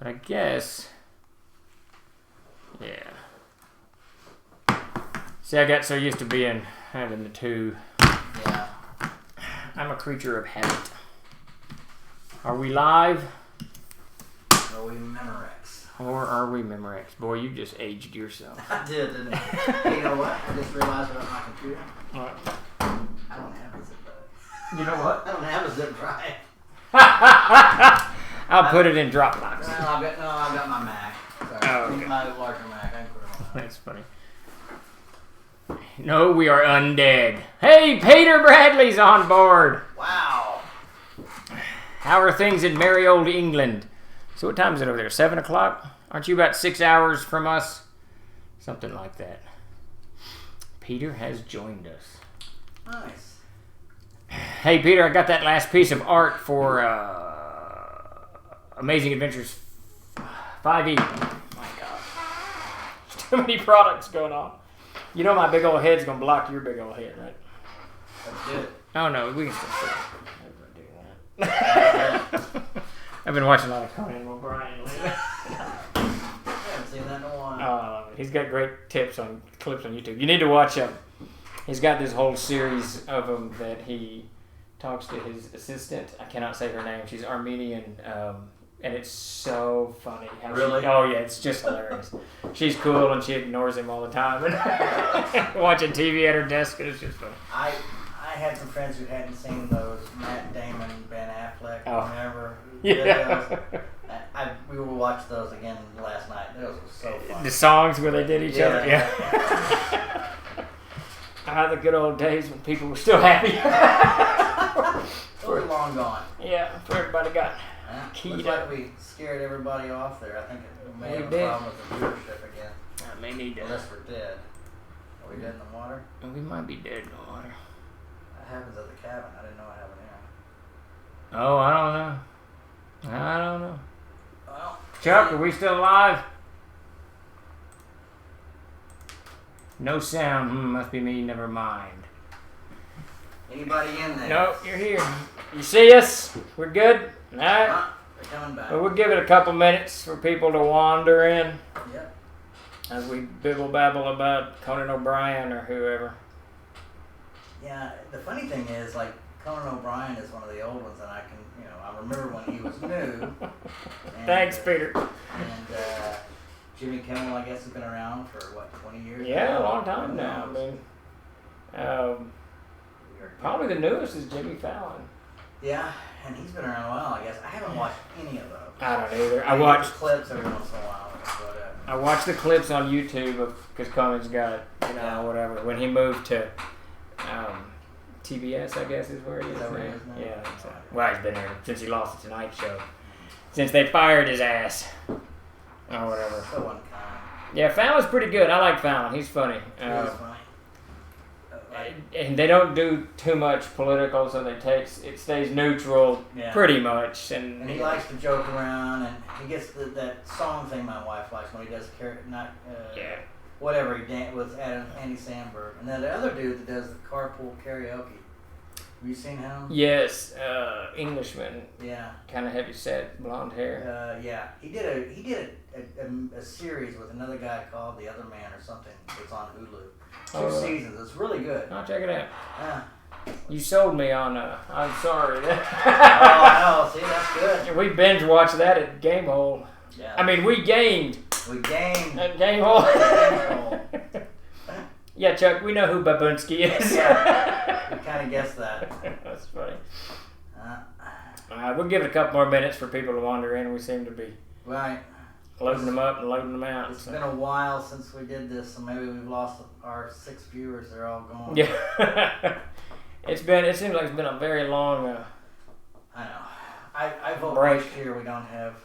But I guess, yeah. See, I got so used to having the two. Yeah. I'm a creature of habit. Are we live? Are we Memorex? Or are we Memorex? Boy, you just aged yourself. I did, didn't I? Hey, you know what? I just realized about my computer. What? I don't have a zip drive. You know what? I don't have a zip drive. I'll put it in Dropbox. I've got my Mac. Sorry. Oh, okay. My larger Mac. I can put it on. That's funny. No, we are undead. Hey, Peter Bradley's on board. Wow. How are things in merry old England? So what time is it over there? 7 o'clock? Aren't you about 6 hours from us? Something like that. Peter has joined us. Nice. Hey, Peter, I got that last piece of art for Amazing Adventures 5e. My God. There's too many products going on. You know my big old head's going to block your big old head, right? That's good. Oh, no, we can still see it. I've been watching a lot of Conan O'Brien lately. I haven't seen that in a while. Oh, I love it. He's got great clips on YouTube. You need to watch him. He's got this whole series of them that he talks to his assistant. I cannot say her name. She's Armenian, and it's so funny. Really? Oh, yeah, it's just hilarious. She's cool, and she ignores him all the time. And watching TV at her desk, and it's just funny. I had some friends who hadn't seen those Matt Damon, Ben Affleck, whatever. Yeah. We will watch those again last night. Those were so fun. The songs where they did each other. Yeah. The good old days when people were still happy. Those are long gone. Yeah, before everybody got keyed Looks up. like we scared everybody off there. I think we may have a did. problem with the viewership again. I may need to. Unless we're dead. Are we dead in the water? We might be dead in the water. That happens at the cabin. I didn't know it happened here. Oh, I don't know. Well, Chuck, are we still alive? No sound. Must be me. Never mind. anybody in there? Nope, you're here. You see us? We're good? All right. They're coming back. Well, we'll give it a couple minutes for people to wander in Yep. as we bibble babble about Conan O'Brien or whoever. Yeah, the funny thing is, like, Conan O'Brien is one of the old ones, and I remember when he was new. And, Thanks, Peter. And Jimmy Kimmel, I guess, has been around for, 20 years? Yeah, a long time now. Probably the newest is Jimmy Fallon. Yeah, and he's been around a while, I guess. I haven't watched any of those. I don't either. I watch clips every once in a while. I watch the clips on YouTube because Conan's got, whatever. When he moved to TBS, I guess is where he is now. Yeah, exactly. Well, he's been there since he lost the Tonight Show. Since they fired his ass. Or whatever. So unkind. Yeah, Fallon's pretty good. I like Fallon. He's funny. He's funny. And they don't do too much political, so it stays neutral pretty much. And he likes to joke around, and he gets that song thing my wife likes when he does whatever he with Andy Samberg. And then the other dude that does the carpool karaoke. Have you seen him? Yes, Englishman. Yeah. Kind of heavy set, blonde hair. Yeah. He did a series with another guy called The Other Man or something. It's on Hulu. 2 seasons. It's really good. I'll check it out. Yeah. You sold me on. I'm sorry. Oh, I know. See, that's good. We binge watched that at Game Hole. Yeah. I mean, we gamed. At Game Hole. Yeah, Chuck, we know who Babunski is. Yeah. We kind of guessed that. That's funny. We'll give it a couple more minutes for people to wander in. We seem to be loading them up and loading them out. It's been a while since we did this, so maybe we've lost our 6 viewers. They're all gone. Yeah. It seems like it's been a very long I know. I vote break. next year we don't have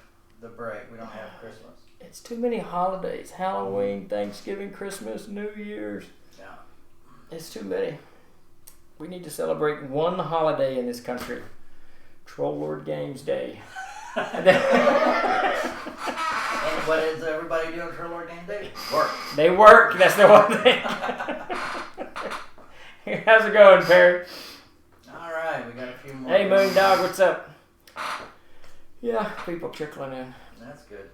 the break. We don't have Christmas. It's too many holidays. Halloween, Thanksgiving, Christmas, New Year's. Yeah. It's too many. We need to celebrate one holiday in this country. Troll Lord Games Day. And what is everybody doing for Lord Game Day? Work. They work. That's the one thing. How's it going, Perry? All right, we got a few more. Hey, Moondog, what's up? Yeah, people trickling in. That's good.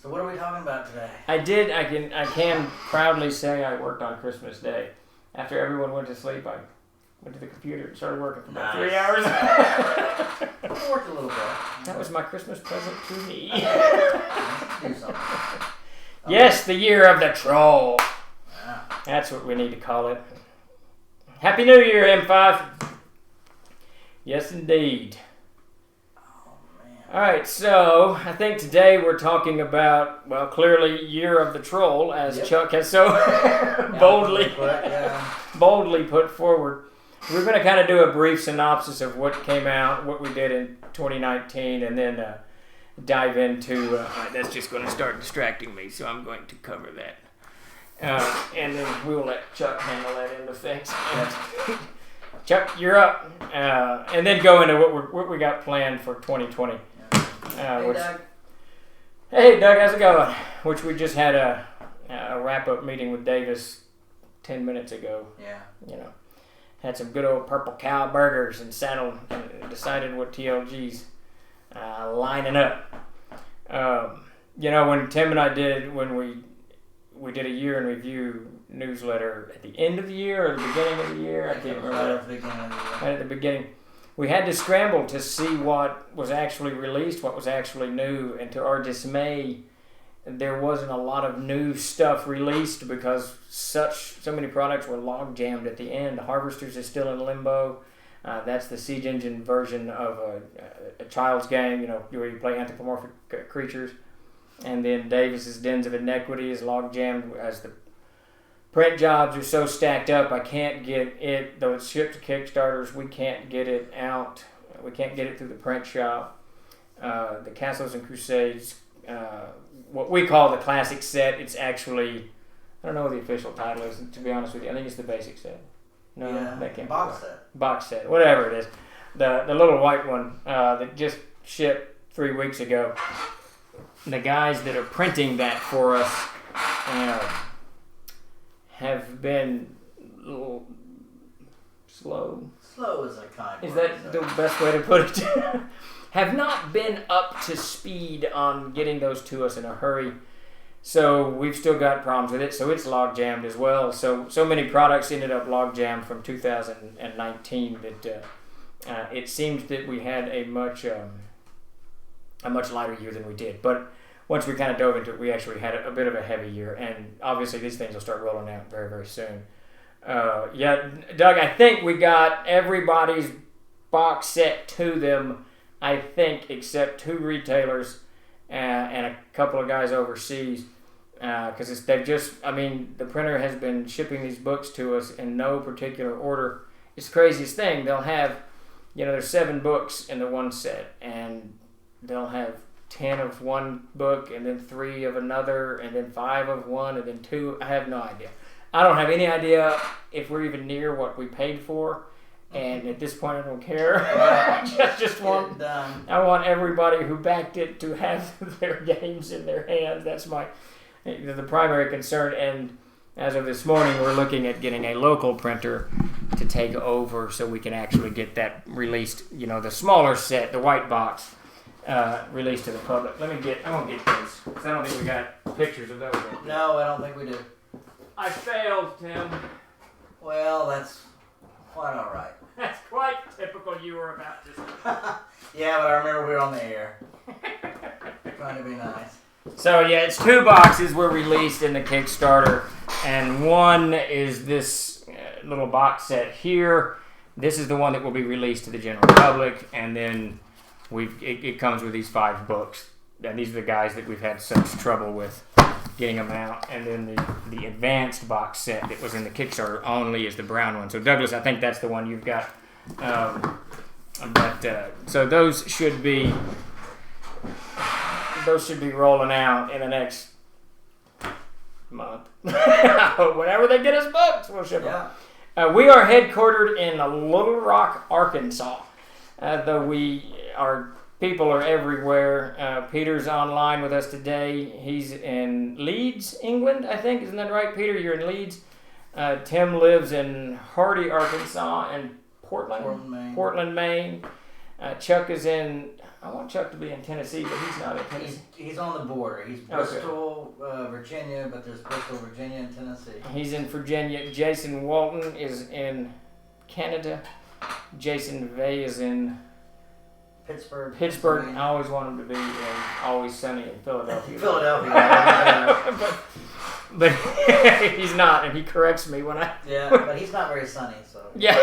So what are we talking about today? I can proudly say I worked on Christmas Day. After everyone went to sleep, I went to the computer and started working for about 3 hours. I worked a little bit. That was my Christmas present to me. Do something. Yes, the year of the troll. Yeah. That's what we need to call it. Happy New Year, M5. Yes, indeed. All right, so I think today we're talking about, well, clearly Year of the Troll, as Chuck has so boldly put forward. We're going to kind of do a brief synopsis of what came out, what we did in 2019, and then dive into, that's just going to start distracting me, so I'm going to cover that. And then we'll let Chuck handle that end of things. Chuck, you're up. And then go into what we got planned for 2020. Hey, Doug. Hey, Doug, how's it going? Which we just had a wrap-up meeting with Davis 10 minutes ago. Yeah. You know, had some good old Purple Cow burgers and decided what TLG's lining up. You know, when Tim and I when we did a year in review newsletter at the end of the year or the beginning of the year, I can't remember. Right at the beginning of the year. Right at the beginning. We had to scramble to see what was actually released, what was actually new, and to our dismay, there wasn't a lot of new stuff released because so many products were log jammed at the end. Harvesters is still in limbo. That's the Siege Engine version of a child's game, you know, where you play anthropomorphic creatures. And then Davis's Dens of Inequity is log jammed as the print jobs are so stacked up, I can't get it, though it's shipped to Kickstarters, we can't get it out. We can't get it through the print shop. The Castles and Crusades, what we call the classic set, it's actually, I don't know what the official title is, to be honest with you. I think it's the basic set. No, that can't box be. set. Box set, whatever it is. The little white one that just shipped 3 weeks ago. The guys that are printing that for us have been a little slow. Slow is a kind word. Is that the best way to put it? Have not been up to speed on getting those to us in a hurry. So we've still got problems with it. So it's log jammed as well. So many products ended up log jammed from 2019 that it seems that we had a much lighter year than we did. But once we kind of dove into it, we actually had a bit of a heavy year, and obviously these things will start rolling out very, very soon. Yeah, Doug, I think we got everybody's box set to them, I think, except 2 retailers and a couple of guys overseas, because the printer has been shipping these books to us in no particular order. It's the craziest thing. They'll have, there's 7 books in the one set, and they'll have 10 of one book, and then 3 of another, and then 5 of one, and then 2. I have no idea. I don't have any idea if we're even near what we paid for, and at this point I don't care. I want everybody who backed it to have their games in their hands. That's the primary concern, and as of this morning we're looking at getting a local printer to take over so we can actually get that released, the smaller set, the white box, released to the public. I won't get those, because I don't think we got pictures of those. No, I don't think we do. I failed, Tim. Well, that's quite all right. That's quite typical you were about to say. Yeah, but I remember we were on the air. Trying to be nice. So, yeah, it's 2 boxes were released in the Kickstarter, and one is this little box set here. This is the one that will be released to the general public, and then it comes with these 5 books, and these are the guys that we've had such trouble with getting them out. And then the advanced box set that was in the Kickstarter only is the brown one. So Douglas, I think that's the one you've got. So those should be rolling out in the next month. Whenever they get us books, we'll ship them. We are headquartered in Little Rock, Arkansas. Though our people are everywhere. Peter's online with us today. He's in Leeds, England, I think. Isn't that right, Peter? You're in Leeds. Tim lives in Hardy, Arkansas, and Portland, Maine. Chuck is in. I want Chuck to be in Tennessee, but he's not in Tennessee. He's on the border. He's Bristol, Virginia, but there's Bristol, Virginia, and Tennessee. He's in Virginia. Jason Walton is in Canada. Jason Vey is in Pittsburgh. I always want him to be in Always Sunny in Philadelphia. But he's not, and he corrects me when I. Yeah, but he's not very sunny, so. Yeah.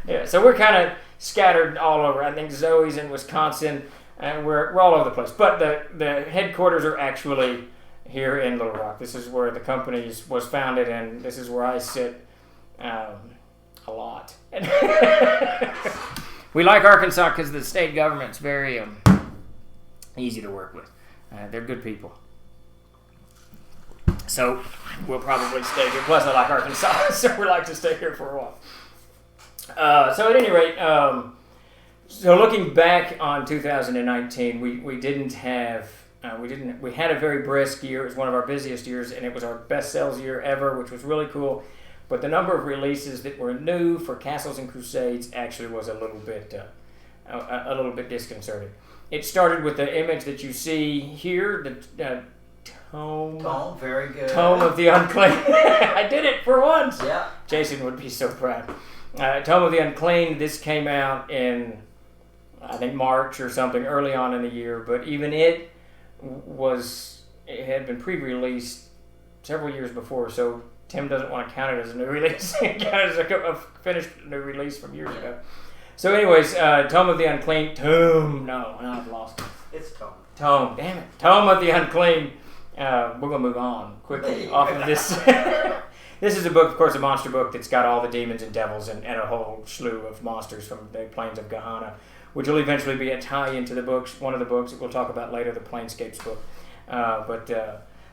Yeah, so we're kind of scattered all over. I think Zoe's in Wisconsin, and we're all over the place. But the headquarters are actually here in Little Rock. This is where the company was founded, and this is where I sit a lot. We like Arkansas because the state government's very easy to work with. They're good people. So we'll probably stay here. Plus, I like Arkansas, so we like to stay here for a while. So at any rate, so looking back on 2019, we had a very brisk year. It was one of our busiest years, and it was our best sales year ever, which was really cool. But the number of releases that were new for Castles and Crusades actually was a little bit disconcerting. It started with the image that you see here, the Tome, very good. Tome of the Unclean. I did it for once. Yeah. Jason would be so proud. Tome of the Unclean. This came out in, I think, March or something, early on in the year. But even it had been pre-released several years before. So Tim doesn't want to count it as a new release. Count it as a finished new release from years ago. So, anyways, Tome of the Unclean. No, I've lost it. It's Tome. Tome. Damn it. Tome of the Unclean. We're going to move on quickly off of this. This is a book, of course, a monster book that's got all the demons and devils and a whole slew of monsters from the plains of Gehenna, which will eventually be a tie-in to the books, one of the books that we'll talk about later, the Planescapes book.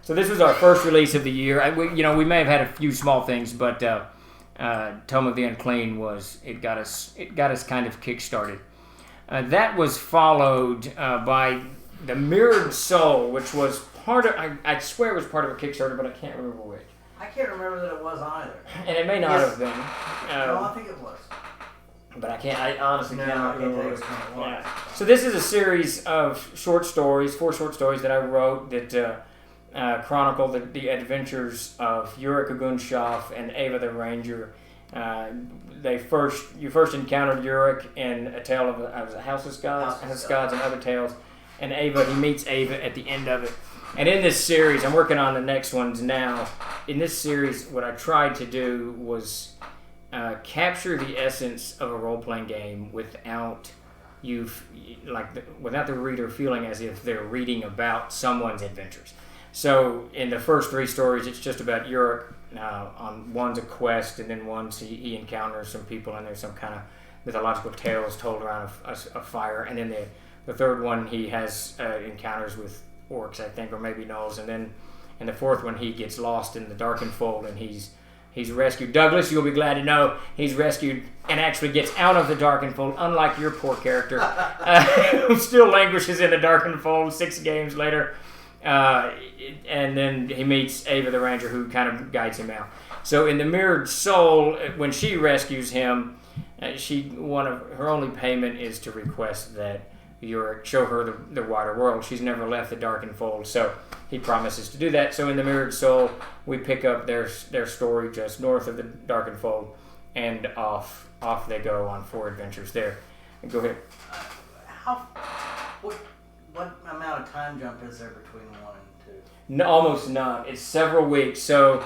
So this was our first release of the year. We may have had a few small things, but Tome of the Unclean got us kind of kick-started. That was followed by The Mirrored Soul, which was part of, I swear it was part of a Kickstarter, but I can't remember which. I can't remember that it was either. And it may not have been. No, I think it was. But I honestly cannot remember. Yeah. So this is a series of short stories, 4 short stories that I wrote that chronicle the adventures of 𝐓𝐫𝐤𝐬 and Ava the Ranger. You first encountered Uric in a tale of a House of Gods and other tales. And he meets Ava at the end of it. And in this series, I'm working on the next ones now. In this series, what I tried to do was capture the essence of a role-playing game without the reader feeling as if they're reading about someone's adventures. So in the first 3 stories, it's just about Uric. On one's a quest, and then one's he encounters some people, and there's some kind of mythological tales told around a fire. And then the third one, he has encounters with orcs, I think, or maybe gnolls, and then in the 4th one, he gets lost in the Darkened Fold, and he's rescued. Douglas, you'll be glad to know, he's rescued and actually gets out of the Darkened Fold, unlike your poor character, who still languishes in the Darkened Fold 6 games later. And then he meets Ava the Ranger, who kind of guides him out. So in The Mirrored Soul, when she rescues him, her only payment is to request that show her the wider world. She's never left the Darkened Fold, so he promises to do that. So in The Mirrored Soul, we pick up their story just north of the Darkened Fold, and off they go on 4 adventures there. Go ahead. What amount of time jump is there between 1 and 2? No, almost none. It's several weeks. So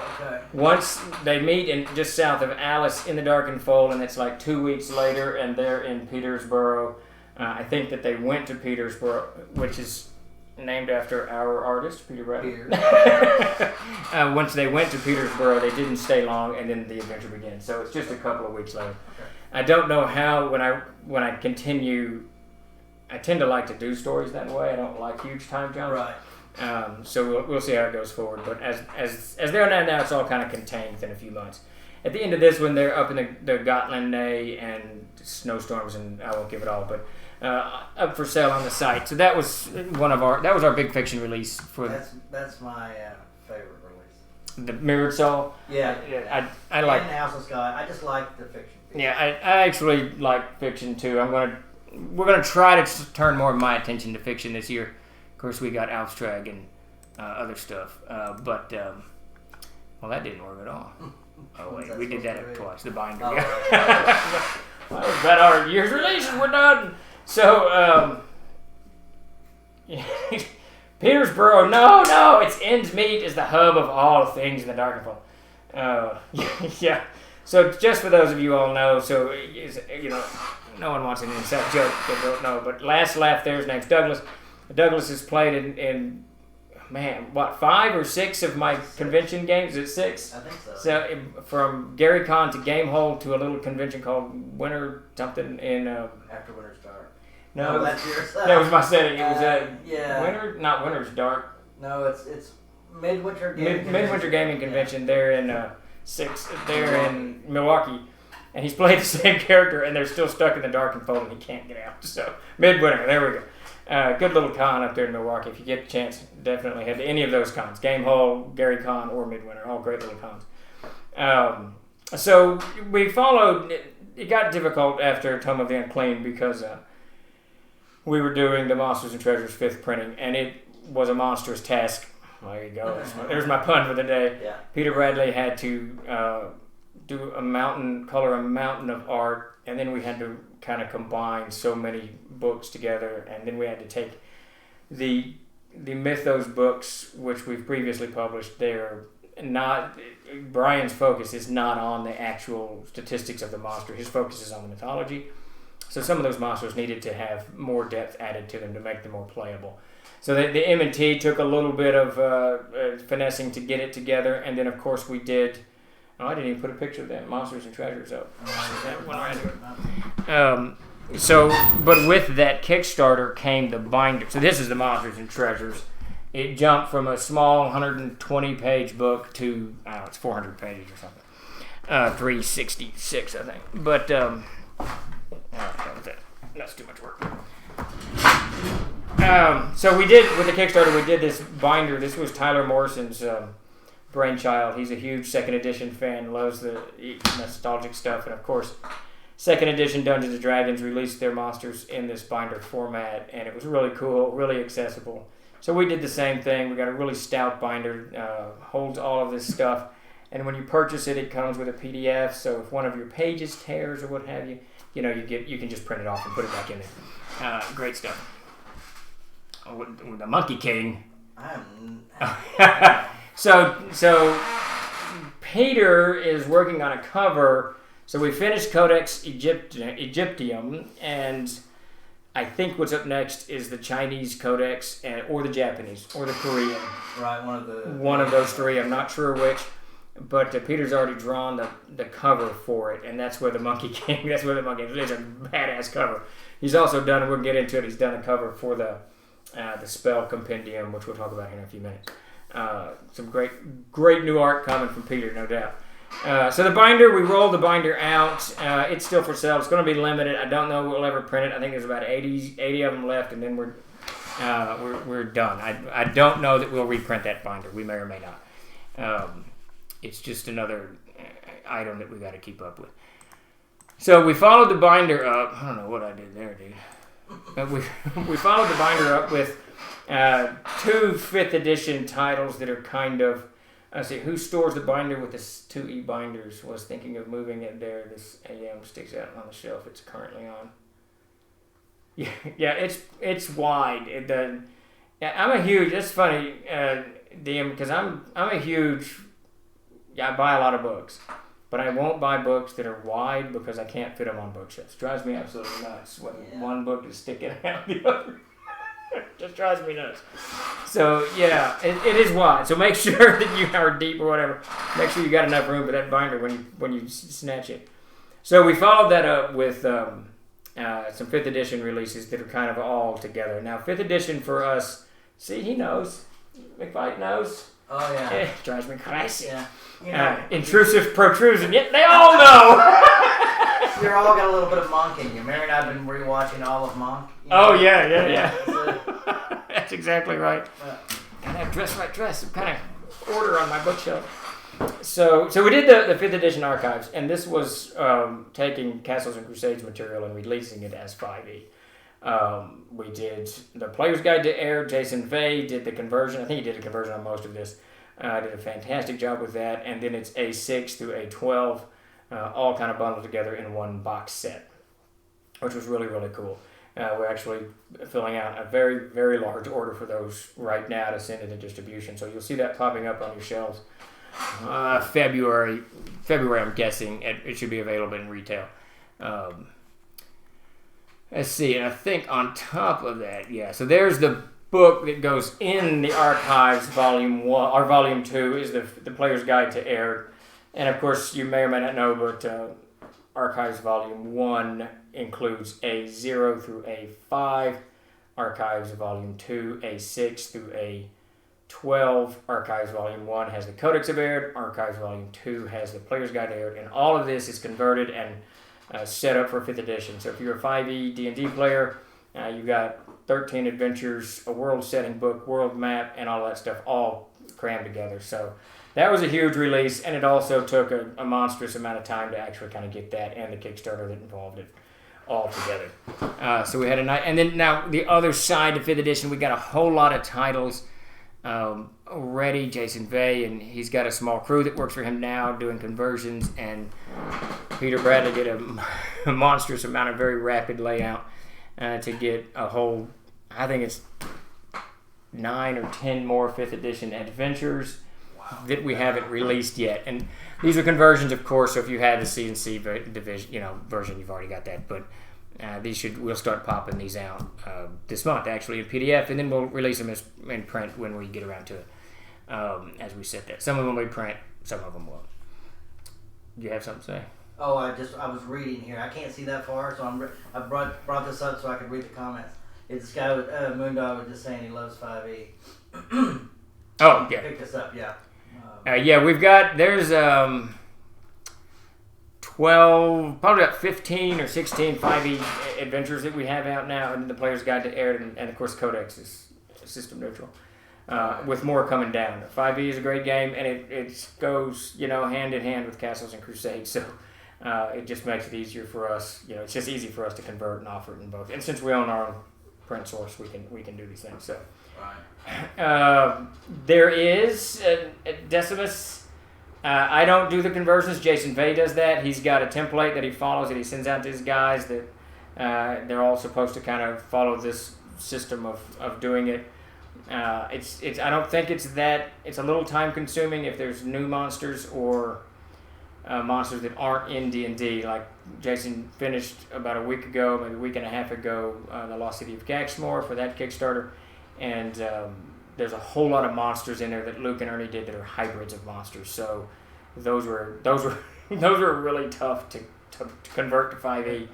once they meet just south of Alice in the Darkened Fold, and it's like 2 weeks later, and they're in Petersboro. I think that they went to Petersboro, which is named after our artist, Peter Bradley. Once they went to Petersboro, they didn't stay long, and then the adventure began. So it's just a couple of weeks later. Okay. I don't know how, when I continue, I tend to like to do stories that way. I don't like huge time jumps. Right. So we'll see how it goes forward. But as they're now, it's all kind of contained within a few months. At the end of this one, they're up in the Gotland and snowstorms, and I won't give it all, but up for sale on the site. So that was our big fiction release for. That's my favorite release. The Mirrored Soul. Yeah. I like. And House of Sky. I just like the fiction. Yeah, I actually like fiction too. We're gonna try to turn more of my attention to fiction this year. Of course, we got 𝐓𝐫𝐤𝐬 and other stuff, but that didn't work at all. Oh wait, we did that twice. The binder. Oh, Well, that was about our year's releases. We're done. So, Petersboro. No, it's 𝐓𝐫𝐤𝐬 is the hub of all things in the Darkenfall. Yeah. So just for those of you all know, so no one wants an inside joke that don't know. But last laugh there, his name's Douglas. Douglas has played in 5 or 6 of my convention games? Is it 6? I think so. So from Gary Con to Game Hole to a little convention called Winter something in After Winter's Dark. No, that's yours. That was my setting. It was Winter, not Winter's Dark. No, it's Midwinter Gaming Midwinter Gaming Convention. They're in in Milwaukee, and he's played the same character, and they're still stuck in the Darkenfall, and he can't get out. So Midwinter, there we go. Good little con up there in Milwaukee. If you get a chance, definitely head to any of those cons. Game Hole, Gary Con, or Midwinter. All great little cons. So we followed. It got difficult after Tome of the Unclean because we were doing the Monsters and Treasures 5th printing, and it was a monstrous task. There you go. There's my pun for the day. Yeah. Peter Bradley had to color a mountain of art, and then we had to kind of combine so many books together, and then we had to take the Mythos books, which we've previously published. Brian's focus is not on the actual statistics of the monster. His focus is on the mythology. So some of those monsters needed to have more depth added to them to make them more playable. So the M&T took a little bit of finessing to get it together, and then of course we did. Oh, I didn't even put a picture of that Monsters and Treasures up. But with that Kickstarter came the binder. So this is the Monsters and Treasures. It jumped from a small 120-page book to it's 400 pages or something. 366, I think. But that's too much work. So we did, with the Kickstarter, we did this binder. This was Tyler Morrison's brainchild. He's a huge second edition fan, loves the nostalgic stuff. And of course, second edition Dungeons & Dragons released their monsters in this binder format, and it was really cool, really accessible. So we did the same thing. We got a really stout binder, holds all of this stuff. And when you purchase it, it comes with a PDF. So if one of your pages tears or what have you, you can just print it off and put it back in there. Great stuff. With the Monkey King. So Peter is working on a cover. So we finished Codex Egyptium, and I think what's up next is the Chinese Codex, or the Japanese, or the Korean. Right, one of those three. I'm not sure which, but Peter's already drawn the cover for it, and that's where the Monkey King. That's where the Monkey King. It's a badass cover. He's also done. We'll get into it. He's done a cover for the spell compendium, which we'll talk about here in a few minutes. Some great new art coming from Peter, no doubt. So the binder, we rolled the binder out. It's still for sale. It's going to be limited. I don't know we'll ever print it. I think there's about 80 of them left, and then we're done. I don't know that we'll reprint that binder. We may or may not. It's just another item that we got to keep up with. So we followed the binder up. I don't know what I did there, dude. But we followed the binder up with 2 5th edition titles that are kind of. Let's see, who stores the binder with the 2E binders? Was thinking of moving it there. This AM sticks out on the shelf it's currently on. Yeah, it's wide. I'm a huge. It's funny, DM, because I'm a huge. Yeah, I buy a lot of books, but I won't buy books that are wide because I can't fit them on bookshelves. Drives me absolutely nuts when one book is sticking out the other. Just drives me nuts. So yeah, it is wide. So make sure that you are deep or whatever. Make sure you got enough room for that binder when you snatch it. So we followed that up with some 5th edition releases that are kind of all together. Now 5th edition for us. See, he knows. McFight knows. Oh yeah. It drives me crazy. Yeah. Intrusive protrusion. Yet they all know. You're all got a little bit of Monk in you. Mary and I have been rewatching all of Monk. Oh yeah. That's exactly right. Gotta have dress. Some kind of order on my bookshelf. So we did the 5th edition archives, and this was taking Castles and Crusades material and releasing it as 5e. We did the Player's Guide to Air. Jason Vey did the conversion. I think he did a conversion on most of this. Did a fantastic job with that. And then it's A6 through A12, all kind of bundled together in one box set, which was really, really cool. We're actually filling out a very, very large order for those right now to send into distribution. So you'll see that popping up on your shelves. February, I'm guessing. It should be available in retail. Let's see, and I think on top of that, so there's the book that goes in the archives, volume 1, or volume 2 is the Player's Guide to Air. And of course, you may or may not know, but archives volume 1 includes A0 through A5, archives volume 2, A6 through A12, archives volume 1 has the Codex of Air, archives volume 2 has the Player's Guide to Air, and all of this is converted and set up for 5th edition. So if you're a 5e D&D player, you've got 13 adventures, a world setting book, world map, and all that stuff all crammed together. So that was a huge release, and it also took a monstrous amount of time to actually kind of get that and the Kickstarter that involved it all together. So we had a night, and then now the other side of 5th edition, we got a whole lot of titles ready. Jason Vey, and he's got a small crew that works for him now doing conversions, and Peter Bradley did a monstrous amount of very rapid layout to get a whole, I think it's 9 or 10 more 5th edition adventures that we haven't released yet. And these are conversions, of course, so if you had the C&C division, version, you've already got that. But we'll start popping these out this month, actually, in PDF, and then we'll release them in print when we get around to it, as we set that. Some of them we print, some of them won't. Do you have something to say? Oh, I was reading here. I can't see that far, so I brought this up so I could read the comments. It's this guy with Moondog was just saying he loves 5e. Oh, yeah. Pick this up, yeah. We've got, there's 12, probably about 15 or 16 5e adventures that we have out now, and the Player's Guide to Air, and of course Codex is system neutral, with more coming down. 5e is a great game, and it goes, hand in hand with Castles and Crusades, so it just makes it easier for us. It's just easy for us to convert and offer it in both. And since we own our own print source, we can do these things. So. Right. There is Decimus. I don't do the conversions. Jason Vey does that. He's got a template that he follows that he sends out to his guys that they're all supposed to kind of follow this system of doing it. I don't think it's that. It's a little time consuming if there's new monsters or monsters that aren't in D&D. Like Jason finished about a week ago, maybe a week and a half ago, the Lost City of 𝐓𝐫𝐤𝐬 for that Kickstarter. And there's a whole lot of monsters in there that Luke and Ernie did that are hybrids of monsters. So those were really tough to convert to 5e.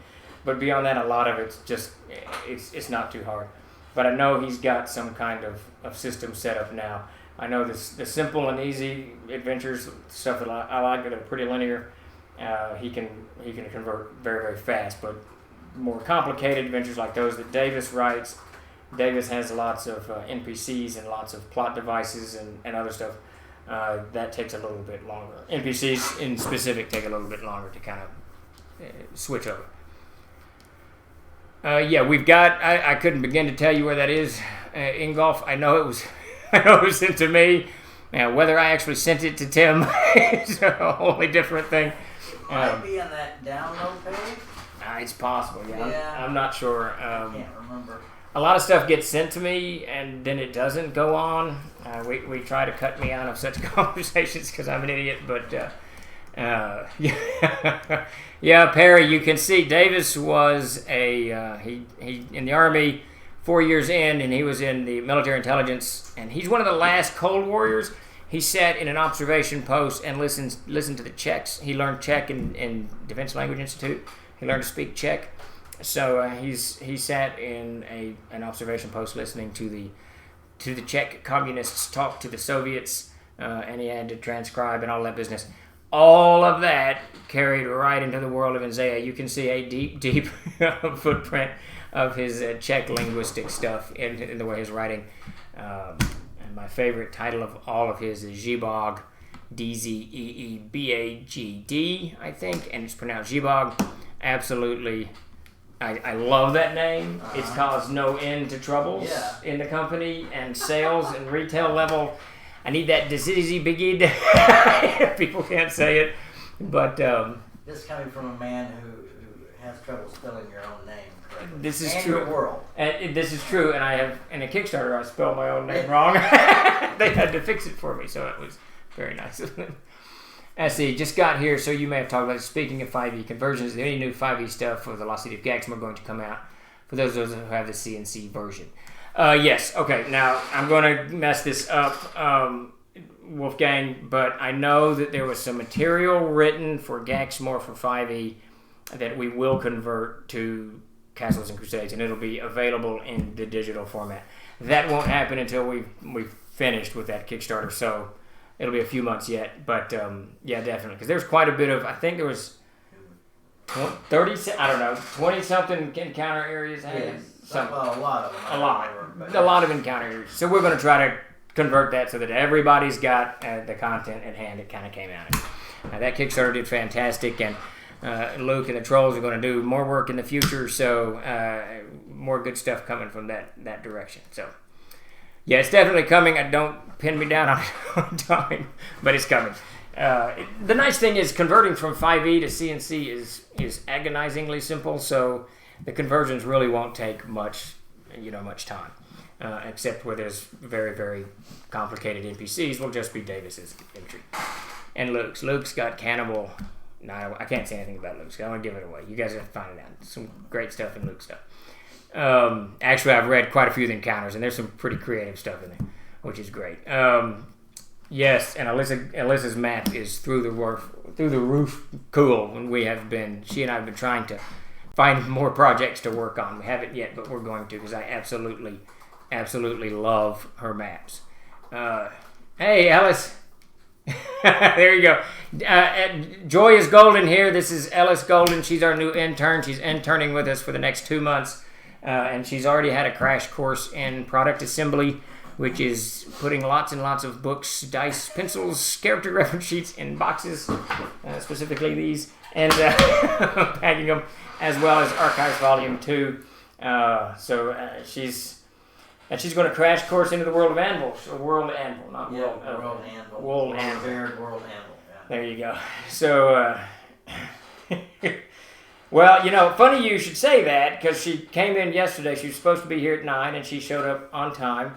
But beyond that, a lot of it's just it's not too hard. But I know he's got some kind of system set up now. I know the simple and easy adventures, stuff that I like that are pretty linear. He can convert very, very fast. But more complicated adventures like those that Davis writes. Davis has lots of NPCs and lots of plot devices and other stuff. That takes a little bit longer. NPCs in specific take a little bit longer to kind of switch over. We've got. I couldn't begin to tell you where that is, Ingolf. I know it was sent to me. Now, whether I actually sent it to Tim is a wholly different thing. Might be on that download page. It's possible. Yeah. I'm not sure. I can't remember. A lot of stuff gets sent to me, and then it doesn't go on. We try to cut me out of such conversations because I'm an idiot. But Perry, you can see Davis was he in the Army 4 years in, and he was in the military intelligence, and he's one of the last Cold Warriors. He sat in an observation post and listened to the Czechs. He learned Czech in Defense Language Institute. He learned to speak Czech. So he sat in an observation post listening to the Czech communists talk to the Soviets, and he had to transcribe and all that business. All of that carried right into the world of Isaiah. You can see a deep footprint of his Czech linguistic stuff in the way he's writing. And my favorite title of all of his is 𝐓𝐫𝐤𝐬, 𝐓𝐫𝐸𝐜𝐤𝐬, I think, and it's pronounced 𝐓𝐫𝐢𝐜𝐤𝐬. Absolutely, I love that name. It's caused no end to troubles in the company and sales and retail level. I need that dizzy biggie. People can't say it, but this coming from a man who has trouble spelling your own name correctly. This is and true. Your world. And this is true. And I have in a Kickstarter, I spelled my own name wrong. They had to fix it for me, so it was very nice of them. I see. Just got here, so you may have talked about it. Speaking of 5e conversions, is there any new 5e stuff for the Lost City of 𝐓𝐫𝐚𝐝 going to come out for those who have the CNC version? Yes. Okay. Now I'm going to mess this up, Wolfgang, but I know that there was some material written for 𝐓𝐫𝐚𝐝 for 5e that we will convert to Castles and Crusades, and it'll be available in the digital format. That won't happen until we've finished with that Kickstarter, so it'll be a few months yet. But yeah, definitely, because there's quite a bit of. I think there was 30. I don't know, 20-something encounter areas. Yeah, a lot of them. A lot of encounter areas. So we're going to try to convert that so that everybody's got the content at hand. It kind of came out. That Kickstarter did fantastic, and Luke and the Trolls are going to do more work in the future, so more good stuff coming from that direction. So, yeah, it's definitely coming. Don't pin me down on time, but it's coming. The nice thing is converting from 5e to CNC is agonizingly simple, so the conversions really won't take much time, except where there's very, very complicated NPCs. Will just be Davis's entry. And Luke's got Cannibal. No, I can't say anything about Luke's. I don't want to give it away. You guys have to find it out. Some great stuff in Luke's stuff. Actually, I've read quite a few of the encounters, and there's some pretty creative stuff in there, which is great. Yes, and Alyssa's map is through the roof cool. When she and I have been trying to find more projects to work on. We haven't yet, but we're going to, because I absolutely love her maps. Hey, Alice. There you go. Joy is Golden here. This is Ellis Golden. She's our new intern. She's interning with us for the next 2 months. And she's already had a crash course in product assembly, which is putting lots and lots of books, dice, pencils, character reference sheets in boxes, specifically these, and packing them, as well as Archives Volume 2. She's going to crash course into the world of anvils, or world anvil, not world. World anvil. World anvil. World anvil. Yeah. There you go. So, well, funny you should say that, because she came in yesterday. She was supposed to be here at 9, and she showed up on time.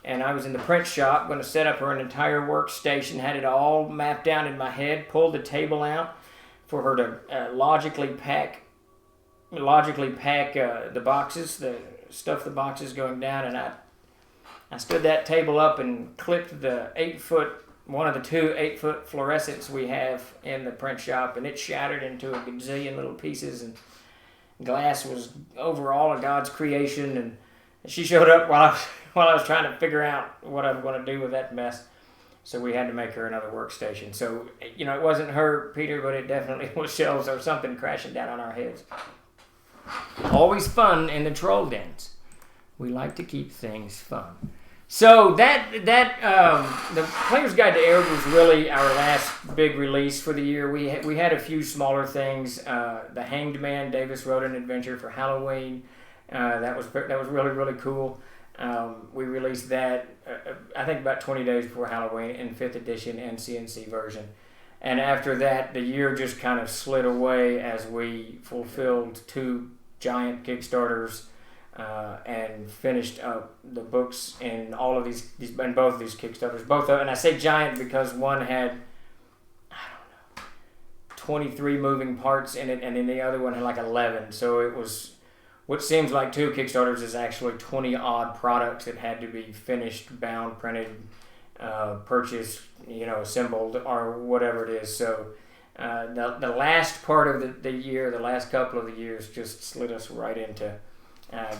And I was in the print shop, going to set up her an entire workstation, had it all mapped down in my head, pulled the table out for her to logically pack the boxes, stuff the boxes going down, and I stood that table up and clipped the 8-foot, one of the 2 8-foot fluorescents we have in the print shop, and it shattered into a gazillion little pieces, and glass was overall a God's creation, and she showed up while I was trying to figure out what I'm going to do with that mess. So we had to make her another workstation. So, it wasn't her, Peter, but it definitely was shelves or something crashing down on our heads. Always fun in the troll dens. We like to keep things fun. So the Player's Guide to Erd was really our last big release for the year. We had a few smaller things. The Hanged Man, Davis wrote an adventure for Halloween. That was really, really cool. We released that I think about 20 days before Halloween in 5th edition and CNC version. And after that, the year just kind of slid away as we fulfilled 2 giant Kickstarters and finished up the books in all of these in both of these Kickstarters. And I say giant because one had 23 moving parts in it, and then the other one had like 11. So it was what seems like 2 Kickstarters is actually 20 odd products that had to be finished, bound, printed, purchased, assembled, or whatever it is. So the last part of the year, the last couple of the years, just slid us right into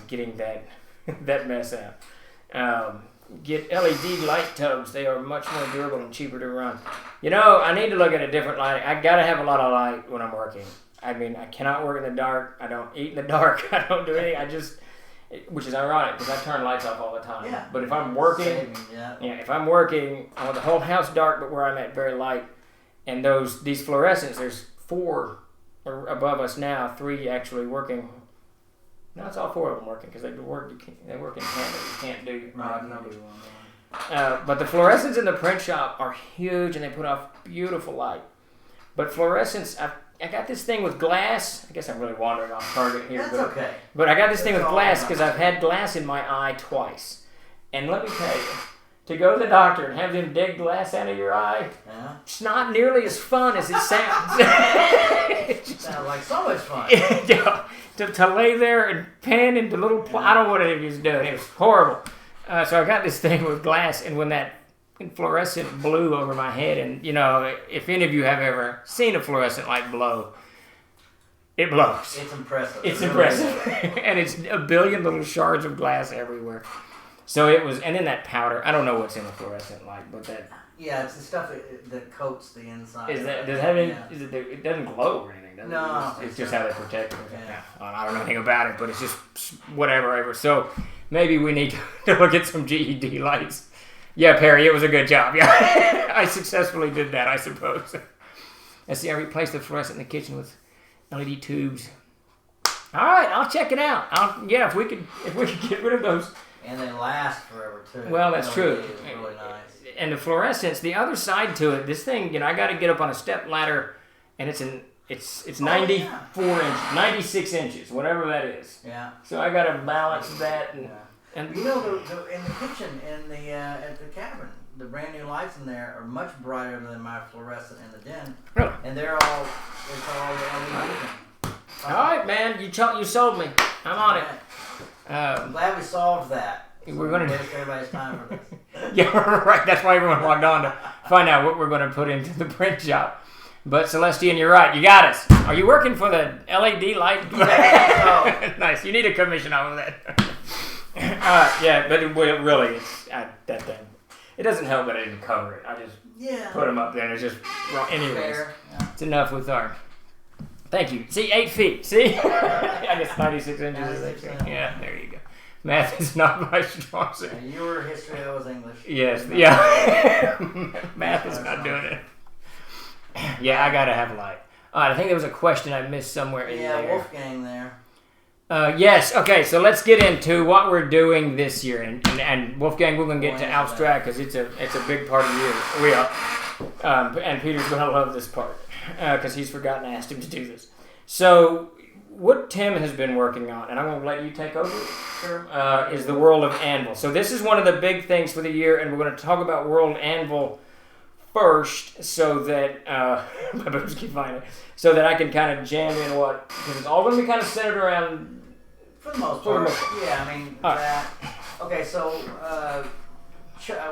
getting that mess out. Get LED light tubs. They are much more durable and cheaper to run. I need to look at a different light. I gotta have a lot of light when I'm working. I mean, I cannot work in the dark. I don't eat in the dark. I don't do anything. which is ironic because I turn lights off all the time. Yeah. But if I'm working, if I'm working, I want the whole house dark, but where I'm at very light. And these fluorescents, there's 4 above us now, 3 actually working. No, it's all 4 of them working because they work in tandem. You can't do odd numbers. But the fluorescents in the print shop are huge and they put off beautiful light. But fluorescents, I got this thing with glass. I guess I'm really wandering off target here. That's okay. But I got this thing with glass because I've had glass in my eye twice. And let me tell you, to go to the doctor and have them dig glass out of your eye, it's not nearly as fun as it sounds. It sounds like so much fun. to lay there and pan into little... I don't know what he was doing. It was horrible. So I got this thing with glass, and when that fluorescent blew over my head, and if any of you have ever seen a fluorescent light blow, it blows. It's impressive. It's impressive. And it's a billion little shards of glass everywhere. So it was, and then that powder, I don't know what's in a fluorescent light, but that... Yeah, it's the stuff that coats the inside. Does it have any, it doesn't glow or anything, does it? No. It's just how they protect it. Yeah. I don't know anything about it, but it's just whatever. So maybe we need to look at some GED lights. Yeah, Perry, it was a good job. Yeah, I successfully did that, I suppose. And see, I replaced the fluorescent in the kitchen with LED tubes. All right, I'll check it out. If we could get rid of those. And they last forever too. Well, that's true. It's really nice. And the fluorescence, the other side to it, this thing, I got to get up on a step ladder, and it's 94 inches, 96 inches, whatever that is. Yeah. So I got to balance that. And in the kitchen, at the cabin, the brand new lights in there are much brighter than my fluorescent in the den. Really? And it's all LED. All right, man, you sold me. I'm on it. I'm glad we solved that. So we're going to waste everybody's time for this. Yeah, right. That's why everyone logged on to find out what we're going to put into the print shop. But Celestian, you're right. You got us. Are you working for the LED light? Yeah, Nice. You need a commission off of that. Yeah, but really, it's that thing. It doesn't help that I didn't cover it. I just put them up there, and it's just wrong. Anyways, it's enough with our. Thank you. See, 8 feet. See, I guess 96 inches. 96 is yeah, there you go. Math is not my strong suit. You were history, I was English. Yes, yeah. Math is not doing it. Yeah, I gotta have light. I think there was a question I missed somewhere in there. Yeah, Wolfgang there. Yes, okay, so let's get into what we're doing this year. And Wolfgang, we're going to get to abstract because it's a big part of the year. We are. And Peter's going to love this part because he's forgotten I asked him to do this. So what Tim has been working on, and I'm going to let you take over, sure, is the World of Anvil. So this is one of the big things for the year, and we're going to talk about World Anvil first so that so that I can kind of jam in what, because it's all going to be kind of centered around. For the most part. Yeah, I mean, that. Okay, so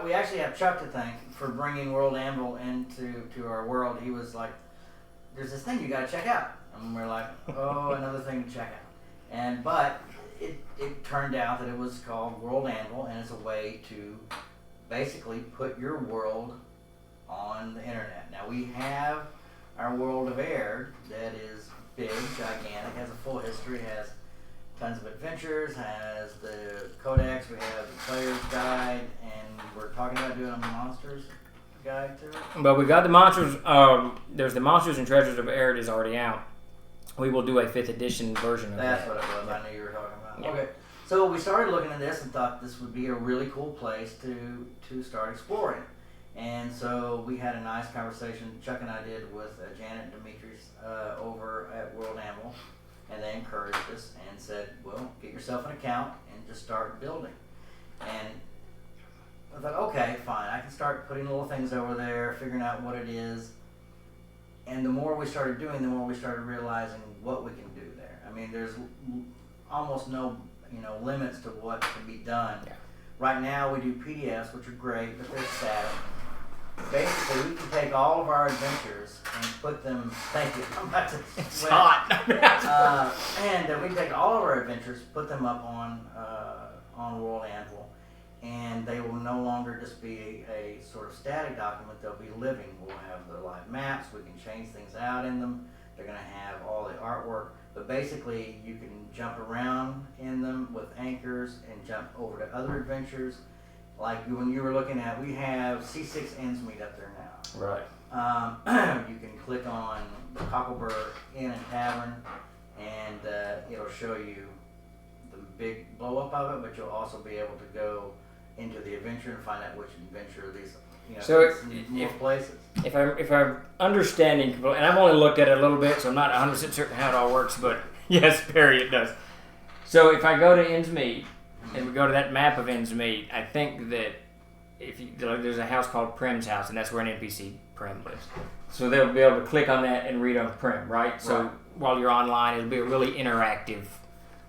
we actually have Chuck to thank for bringing World Anvil into our world. He was like, there's this thing you got to check out. And we're like, oh, another thing to check out. But it turned out that it was called World Anvil, and it's a way to basically put your world on the internet. Now, we have our World of Air that is big, gigantic, has a full history, has tons of adventures, has the codex, we have the player's guide, and we're talking about doing a monsters guide too. But we got the monsters. There's the Monsters and Treasures of Air is already out. We will do a 5th edition version of That's that. That's what it was. I knew you were talking about. Yeah. Okay. So we started looking at this and thought this would be a really cool place to start exploring. And so we had a nice conversation Chuck and I did with Janet and Demetrius over at World Anvil. And they encouraged us and said, well, get yourself an account and just start building. And I thought, okay, fine. I can start putting little things over there, figuring out what it is. And the more we started doing, the more we started realizing what we can do there. I mean, there's almost no limits to what can be done. Yeah. Right now we do PDFs, which are great, but they're static. Basically, we can take all of our adventures and put them. Thank you. I'm about to sweat. It's hot. And we can take all of our adventures, put them up on World Anvil, and they will no longer just be a sort of static document. They'll be living. We'll have the live maps. We can change things out in them. They're going to have all the artwork. But basically, you can jump around in them with anchors and jump over to other adventures. Like when you were looking at, we have C6 𝐓𝐫𝐤𝐬 up there now. Right. You can click on the 𝐓𝐫𝐢𝐜𝐤𝐬 Inn and Tavern, and it'll show you the big blow up of it. But you'll also be able to go into the adventure and find out which adventure these. So more places. If I'm understanding, and I've only looked at it a little bit, so I'm not 100% certain how it all works, but yes, Perry, it does. So if I go to 𝐓𝐫𝐤𝐬 and we go to that map of 𝐓𝐫𝐤𝐬, I think that there's a house called Prim's house, and that's where an NPC Prim lives. So they'll be able to click on that and read on Prim, right? So while you're online, it'll be a really interactive.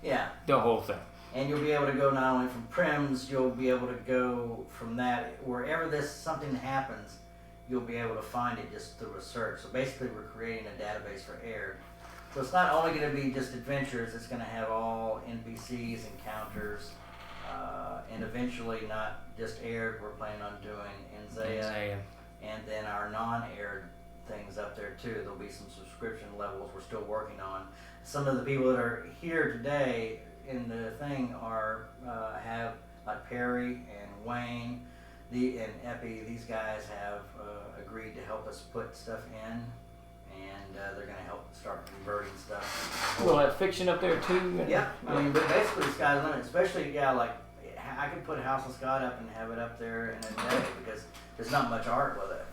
Yeah. The whole thing. And you'll be able to go not only from Prim's, you'll be able to go from that, wherever something happens, you'll be able to find it just through a search. So basically we're creating a database for Aired. So it's not only going to be just adventures, it's going to have all NPCs, encounters, and eventually not just Aired, we're planning on doing 𝐓𝐫𝐤𝐬, and then our non-Aired things up there too. There'll be some subscription levels we're still working on. Some of the people that are here today in the thing have like Perry and Wayne, and 𝐓𝐫𝐤𝐬. These guys have agreed to help us put stuff in, and they're going to help start converting stuff. We'll have fiction up there too. Yeah, I mean, but basically the sky's the limit. Especially, like I could put House of Scott up and have it up there in a day because there's not much art with it,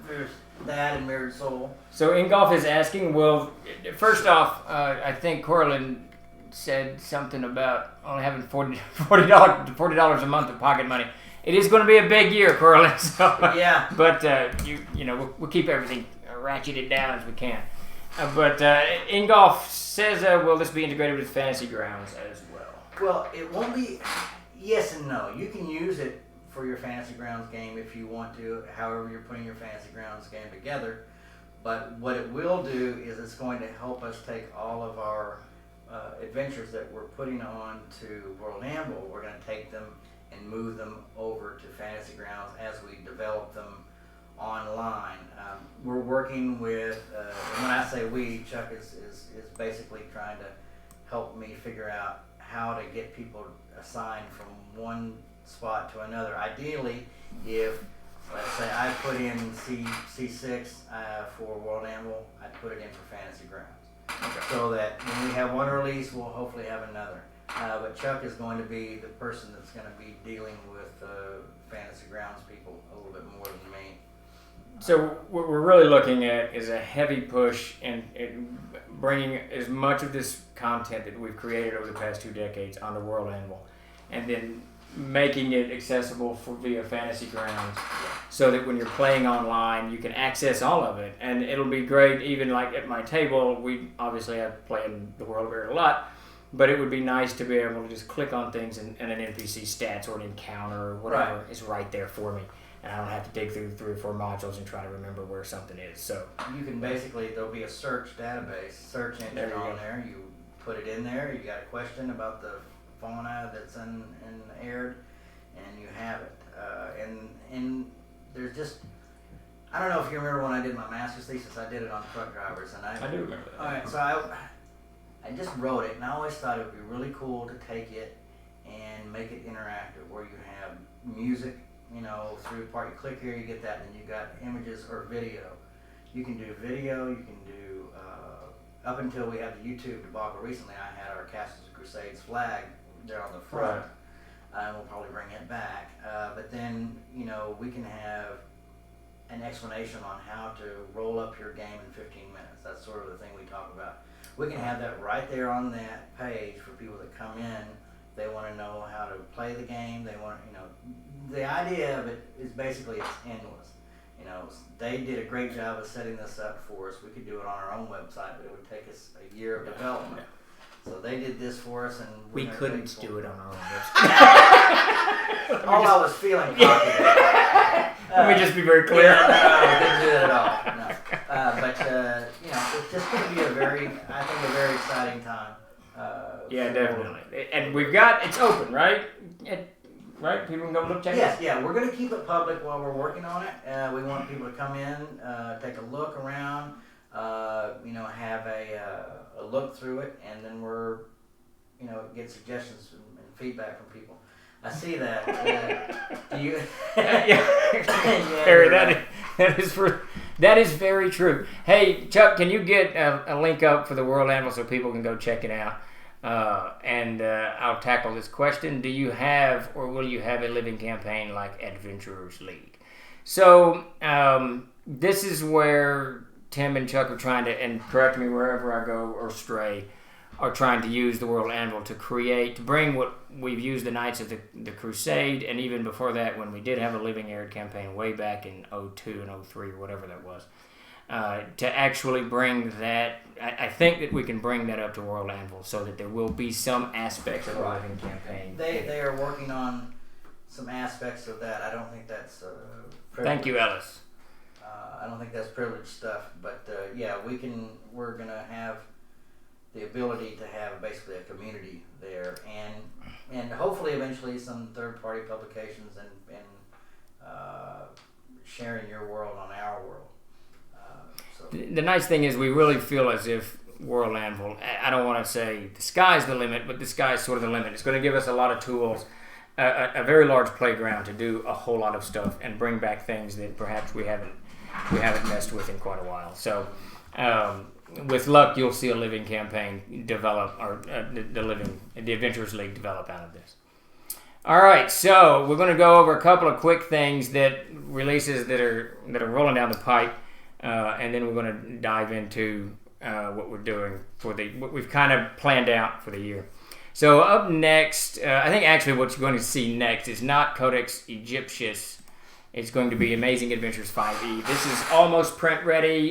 There's that and Mirrored Soul. So Ingolf is asking, well, first off, I think Corlin said something about only having $40 a month of pocket money. It is going to be a big year, Corlin. So, yeah. But we'll keep everything ratcheted down as we can. But Ingolf says, will this be integrated with Fantasy Grounds as well? Well, it won't be. Yes and no. You can use it for your Fantasy Grounds game if you want to. However, you're putting your Fantasy Grounds game together. But what it will do is it's going to help us take all of our adventures that we're putting on to World Amble. We're going to take them and move them over to Fantasy Grounds as we develop them online. We're working with, and when I say we, Chuck is basically trying to help me figure out how to get people assigned from one spot to another. Ideally, if, let's say, I put in C6 for World Amble, I'd put it in for Fantasy Grounds. Okay. So that when we have one release, we'll hopefully have another. But Chuck is going to be the person that's going to be dealing with Fantasy Grounds people a little bit more than me. So what we're really looking at is a heavy push in bringing as much of this content that we've created over the past 2 decades onto World Anvil, and then making it accessible via Fantasy Grounds, so that when you're playing online, you can access all of it. And it'll be great, even like at my table, we obviously have playing the World of Air a lot, but it would be nice to be able to just click on things and an NPC stats or an encounter or whatever is right there for me. And I don't have to dig through 3 or 4 modules and try to remember where something is. So you can basically, there'll be a search database, search engine on there. You put it in there. You got a question about the fauna that's in Aired, and you have it. And there's just, I don't know if you remember when I did my master's thesis. I did it on truck drivers, and I do remember that. All right, so I just wrote it, and I always thought it would be really cool to take it and make it interactive, where you have music. Through the part you click here, you get that, and you got images or video. You can do video, you can do, up until we had the YouTube debacle recently, I had our Castles of Crusades flag there on the front. And we'll probably bring it back. But then, we can have an explanation on how to roll up your game in 15 minutes. That's sort of the thing we talk about. We can have that right there on that page for people that come in. They want to know how to play the game. They want, the idea of it is basically it's endless. They did a great job of setting this up for us. We could do it on our own website, but it would take us a year of development. So they did this for us, and we couldn't do it on our own website. I was feeling confident. Let me just be very clear. No, we didn't do that at all. No. But it's just going to be a very exciting time. Yeah, definitely. And we've got, it's open, right? Right? People can go look, check it out? Yeah, we're going to keep it public while we're working on it. We want people to come in, take a look around. have a look through it, and then we're, get suggestions and feedback from people. I see that. Do you? Harry, that is very true. Hey, Chuck, can you get a link up for the World Anvil so people can go check it out? And I'll tackle this question. Do you have, or will you have, a living campaign like Adventurers League? So this is where Tim and Chuck are trying to, and correct me wherever I go or stray, are trying to use the World Anvil to bring what we've used the Knights of the Crusade, and even before that, when we did have a Living Arid campaign way back in 02 and 03 or whatever that was, to actually bring that. I think that we can bring that up to World Anvil so that there will be some aspects of a living campaign. They are working on some aspects of that. I don't think that's Thank you, Ellis. I don't think that's privileged stuff, but we're gonna have the ability to have basically a community there, and hopefully eventually some third-party publications and sharing your world on our world. The nice thing is we really feel as if World Anvil, I don't want to say the sky's the limit, but the sky's sort of the limit. It's going to give us a lot of tools, a very large playground to do a whole lot of stuff and bring back things that perhaps we haven't messed with in quite a while. So with luck, you'll see a living campaign develop, or the Adventurers League develop out of this. All right, so we're going to go over a couple of quick things releases that are rolling down the pipe, and then we're going to dive into what we're doing what we've kind of planned out for the year. So up next, I think actually what you're going to see next is not Codex Egyptius. It's going to be Amazing Adventures 5e. This is almost print ready.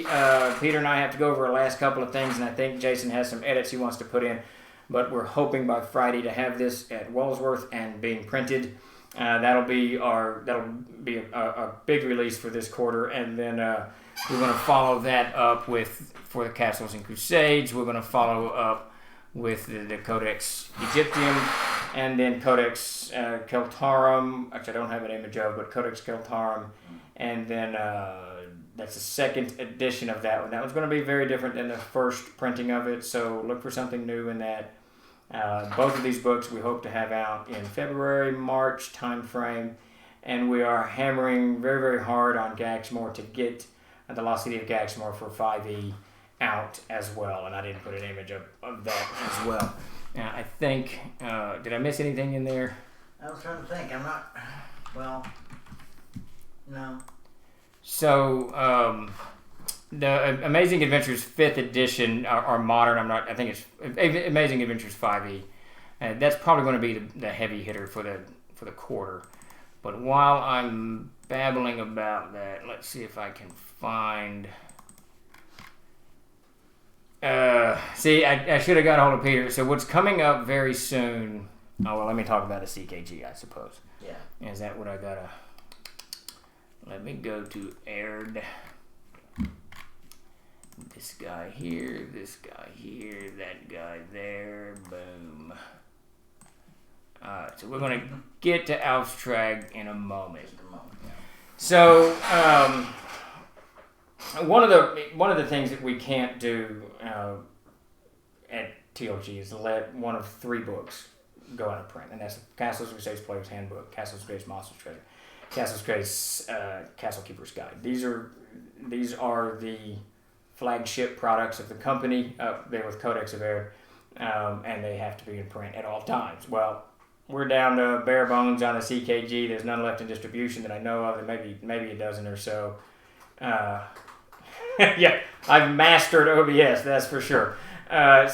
Peter and I have to go over the last couple of things, and I think Jason has some edits he wants to put in. But we're hoping by Friday to have this at Wellsworth and being printed. That'll be a big release for this quarter, and then we're going to follow that up for the Castles and Crusades. We're going to follow up with the Codex Egyptium, and then Codex Celtarum, which I don't have an image of, but Codex Celtarum, and then that's the second edition of that one. That one's going to be very different than the first printing of it, so look for something new in that. Both of these books we hope to have out in February, March time frame, and we are hammering very, very hard on 𝐓𝐫𝐤𝐬 to get the Lost City of 𝐓𝐫𝐤𝐬 for 5e out as well, and I didn't put an image of that as well. Now, I think, did I miss anything in there? I was trying to think. No. So, the Amazing Adventures 5th edition are modern. I think it's Amazing Adventures 5e. That's probably going to be the heavy hitter for the quarter. But while I'm babbling about that, let's see if I can find. I should have got a hold of Peter. So what's coming up very soon? Oh well, let me talk about the CKG, I suppose. Yeah. Is that what I gotta? Let me go to aired. This guy here, that guy there, boom. Alright, so we're going to get to 𝐓𝐫𝐤𝐬 in a moment. Just a moment, yeah. So, one of the things that we can't do at TLG is let one of 3 books go out of print, and that's Castles and Crusades Player's Handbook, Castles and Crusades Monsters Treasure, Castles and Crusades Castle Keeper's Guide. These are the flagship products of the company up there with Codex 𝐓𝐫𝐤𝐬, and they have to be in print at all times. Well, we're down to bare bones on the CKG. There's none left in distribution that I know of, and maybe a dozen or so. Yeah, I've mastered OBS, that's for sure. But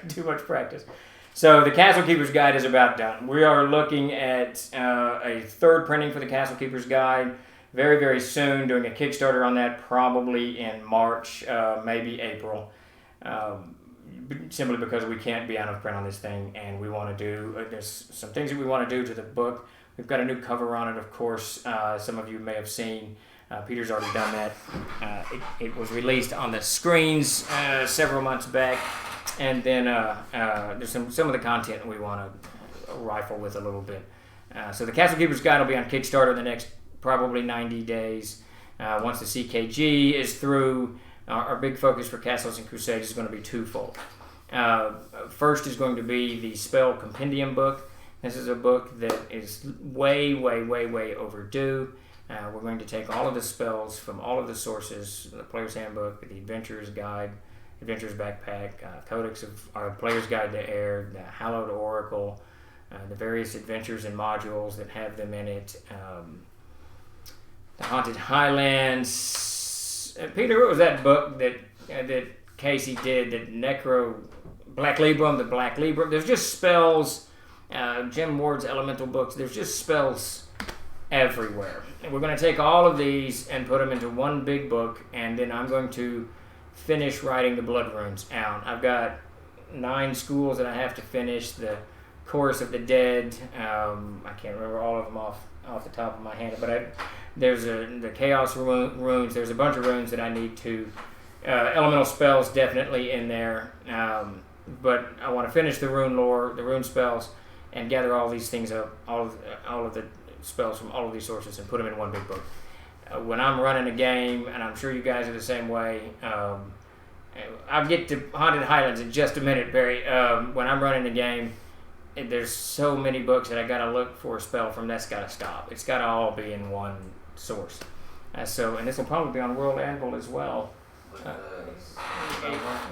too much practice. So the Castle Keeper's Guide is about done. We are looking at a 3rd printing for the Castle Keeper's Guide very, very soon, doing a Kickstarter on that probably in March, maybe April, simply because we can't be out of print on this thing, and we want to do, there's some things that we want to do to the book. We've got a new cover on it, of course. Some of you may have seen. Peter's already done that. It was released on the screens several months back, and then there's some of the content we want to rifle with a little bit. So the Castle Keeper's Guide will be on Kickstarter the next probably 90 days. Once the CKG is through, our big focus for Castles and Crusades is going to be twofold. First is going to be the Spell Compendium book. This is a book that is way overdue. We're going to take all of the spells from all of the sources, the Player's Handbook, the Adventurer's Guide, Adventurer's Backpack, Codex of our Player's Guide to Air, the Hallowed Oracle, the various adventures and modules that have them in it, the Haunted Highlands. Peter, what was that book that Casey did, that Black Libram? There's just spells, Jim Ward's Elemental books, there's just spells everywhere. And we're going to take all of these and put them into one big book, and then I'm going to finish writing the Blood Runes out. I've got 9 schools that I have to finish. The Chorus of the Dead, I can't remember all of them off the top of my head, but there's the Chaos runes. There's a bunch of runes that I need to, elemental spells definitely in there, but I want to finish the rune lore, the rune spells, and gather all these things up, all of the spells from all of these sources, and put them in one big book. When I'm running a game, and I'm sure you guys are the same way, I'll get to Haunted Highlands in just a minute, Barry. When I'm running a game, there's so many books that I gotta look for a spell from. That's gotta stop. It's gotta all be in one source. And this will probably be on World Anvil as well.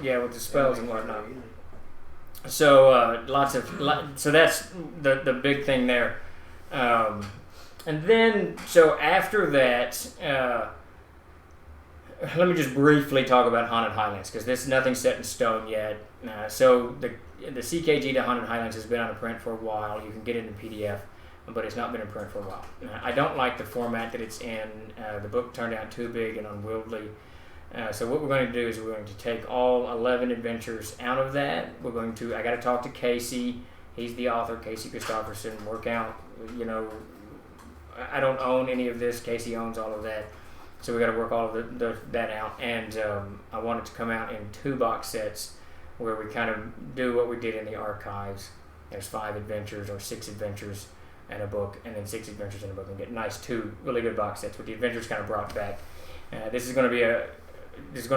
Yeah, with the spells and whatnot. So so that's the big thing there. And then, so after that, let me just briefly talk about Haunted Highlands, because nothing's set in stone yet. So the CKG to Haunted Highlands has been out of print for a while. You can get it in PDF, but it's not been in print for a while. I don't like the format that it's in. The book turned out too big and unwieldy. So what we're going to do is we're going to take all 11 adventures out of that. I got to talk to Casey. He's the author, Casey Christopherson. Work out, I don't own any of this. Casey owns all of that. So we got to work all of that out. And I want it to come out in 2 box sets, where we kind of do what we did in the archives. There's 5 adventures or 6 adventures in a book, and then 6 adventures in a book, and get nice 2 really good box sets with the adventures kind of brought back. This is going to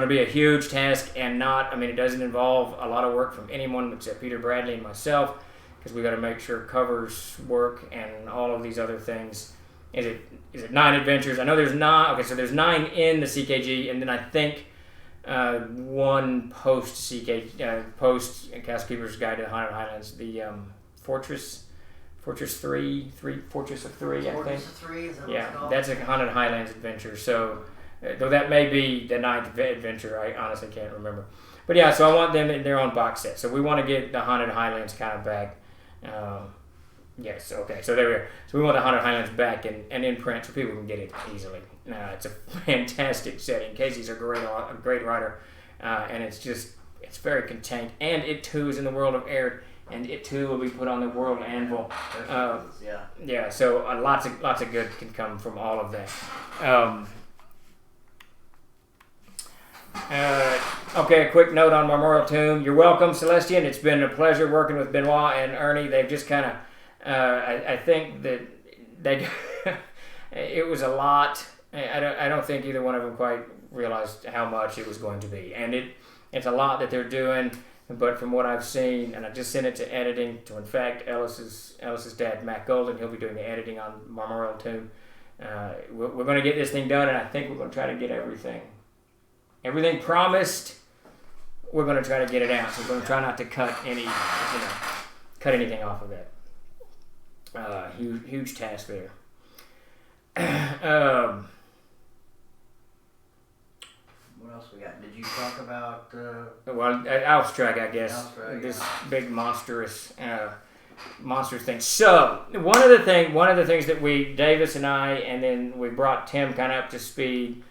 be a huge task, and it doesn't involve a lot of work from anyone except Peter Bradley and myself, because we got to make sure covers work and all of these other things. Is it 9 adventures? I know there's 9. Okay, so there's 9 in the CKG, and then I think 1 post Castlekeeper's Guide to the Haunted Highlands, the Fortress 3, Fortress of 3, I think. Fortress of 3, is that what Yeah, it's called? that's a Haunted Highlands adventure. So, though that may be the 9th adventure, I honestly can't remember. But yeah, so I want them in their own box set. So we want to get the Haunted Highlands kind of back. Yes, okay, so there we are. So we want the Haunted Highlands back and in print so people can get it easily. It's a fantastic setting. Casey's a great writer, and it's very contained. And it too is in the world of Air, and it too will be put on the World Anvil. Yeah. So lots of good can come from all of that. Okay, a quick note on Memorial Tomb. You're welcome, Celestian. It's been a pleasure working with Benoit and Ernie. They've just kind of, I think that it was a lot. I don't think either one of them quite realized how much it was going to be, and it's a lot that they're doing. But from what I've seen, and I just sent it to editing to, in fact, Ellis's dad, Matt Golden. He'll be doing the editing on Memorial Tomb. We're going to get this thing done, and I think we're going to try to get everything promised. We're going to try to get it out. So we're going to try not to cut anything off of that. Huge task there. What else we got? Did you talk about? Alfstrag, I guess. This big monstrous thing. So one of the things that Davis and I, and then we brought Tim kind of up to speed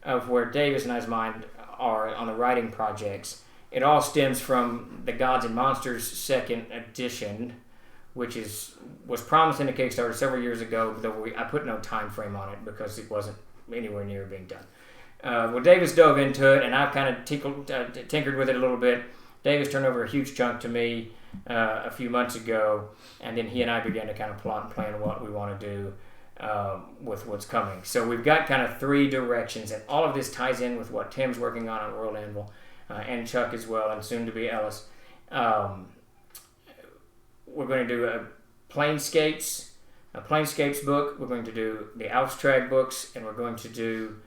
of where Davis and I's mind are on the writing projects. It all stems from the Gods and Monsters 2nd edition, which was promised in the Kickstarter several years ago, though I put no time frame on it because it wasn't anywhere near being done. Well, Davis dove into it, and I kind of tinkered with it a little bit. Davis turned over a huge chunk to me a few months ago, and then he and I began to kind of plot and plan what we want to do. with what's coming. So we've got kind of 3 directions, and all of this ties in with what Tim's working on World Anvil, and Chuck as well, and soon to be Ellis. We're going to do a Planescapes book. We're going to do the 𝐓𝐫𝐤𝐬 books, and we're going to do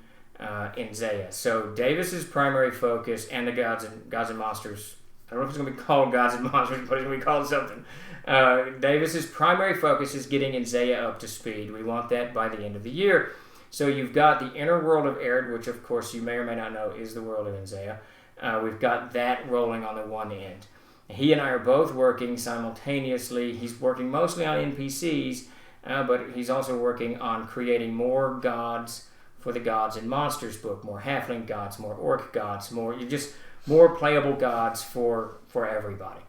𝐓𝐫𝐚𝐝. So Davis's primary focus, and the Gods and Monsters. I don't know if it's going to be called Gods and Monsters, but it's going to be called something. Davis's primary focus is getting 𝐓𝐫𝐚𝐝 up to speed. We want that by the end of the year. So you've got the inner world of Erd, which of course you may or may not know is the world of 𝐓𝐫𝐚𝐝. We've got that rolling on the one end. He and I are both working simultaneously. He's working mostly on NPCs, but he's also working on creating more gods for the Gods and Monsters book. More halfling gods, more orc gods, more playable gods for everybody.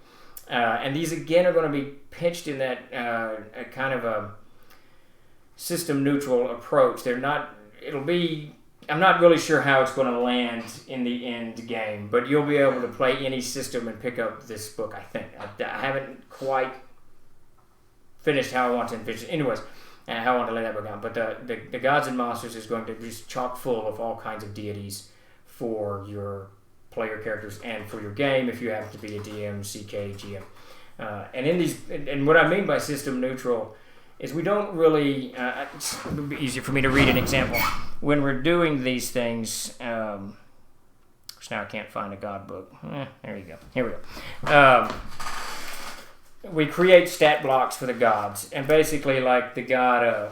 And these again are going to be pitched in that a kind of a system neutral approach. I'm not really sure how it's going to land in the end game, but you'll be able to play any system and pick up this book, I think. I haven't quite finished how I want to finish it. Anyways, how I want to lay that book out. But the Gods and Monsters is going to be chock full of all kinds of deities for your player characters and for your game if you happen to be a DM, CK, GM. And what I mean by system neutral is we don't really, it would be easier for me to read an example. When we're doing these things, which now I can't find a God book. There you go. Here we go. We create stat blocks for the gods. And basically like the god,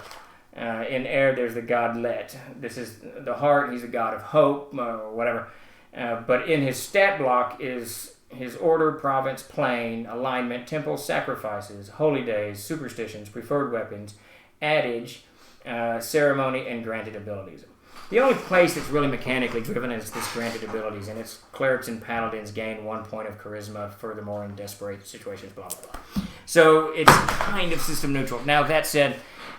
in Erd, there's the god Let. This is the heart. He's a god of hope or whatever. But in his stat block is his order, province, plane, alignment, temples, sacrifices, holy days, superstitions, preferred weapons, adage, ceremony, and granted abilities. The only place that's really mechanically driven is this granted abilities, and it's clerics and paladins gain 1 point of charisma, furthermore in desperate situations, blah, blah, blah. So it's kind of system neutral. Now, that said,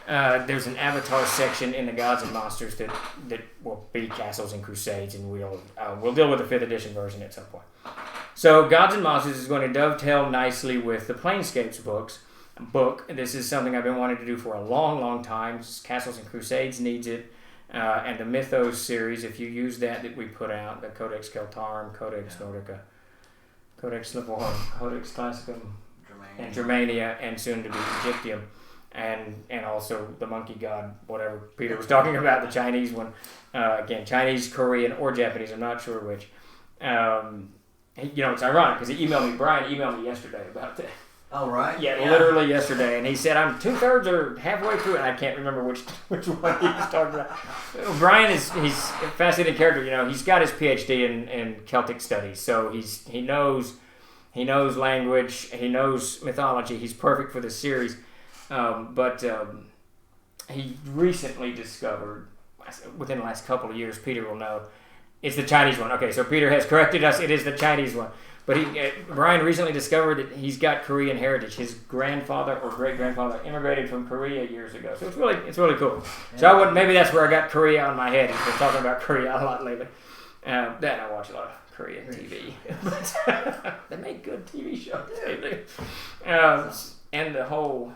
there's an avatar section in the Gods and Monsters that will be Castles and Crusades, and we'll deal with the 5th edition version at some point. So Gods and Monsters is going to dovetail nicely with the Planescapes book. This is something I've been wanting to do for a long, long time. Castles and Crusades needs it. And the Mythos series, if you use that we put out, the Codex Celtarum, Codex Nordica, Codex Livorum, Codex Classicum, and Germania, and soon to be Egyptium, and also the Monkey God, whatever Peter was talking about, the Chinese one. Again, Chinese, Korean, or Japanese, I'm not sure which. It's ironic because Brian emailed me yesterday about that. Oh, right? Yeah, literally yesterday. And he said, I'm 2/3 or halfway through, and I can't remember which one he was talking about. Brian he's a fascinating character. He's got his PhD in Celtic studies, so he knows language, he knows mythology. He's perfect for this series. But he recently discovered, within the last couple of years, Peter will know, it's the Chinese one. Okay, so Peter has corrected us. It is the Chinese one. But Brian recently discovered that he's got Korean heritage. His grandfather or great-grandfather immigrated from Korea years ago. So it's really cool. So maybe that's where I got Korea on my head. I've been talking about Korea a lot lately. Then I watch a lot of Korean TV. But they make good TV shows. And the whole...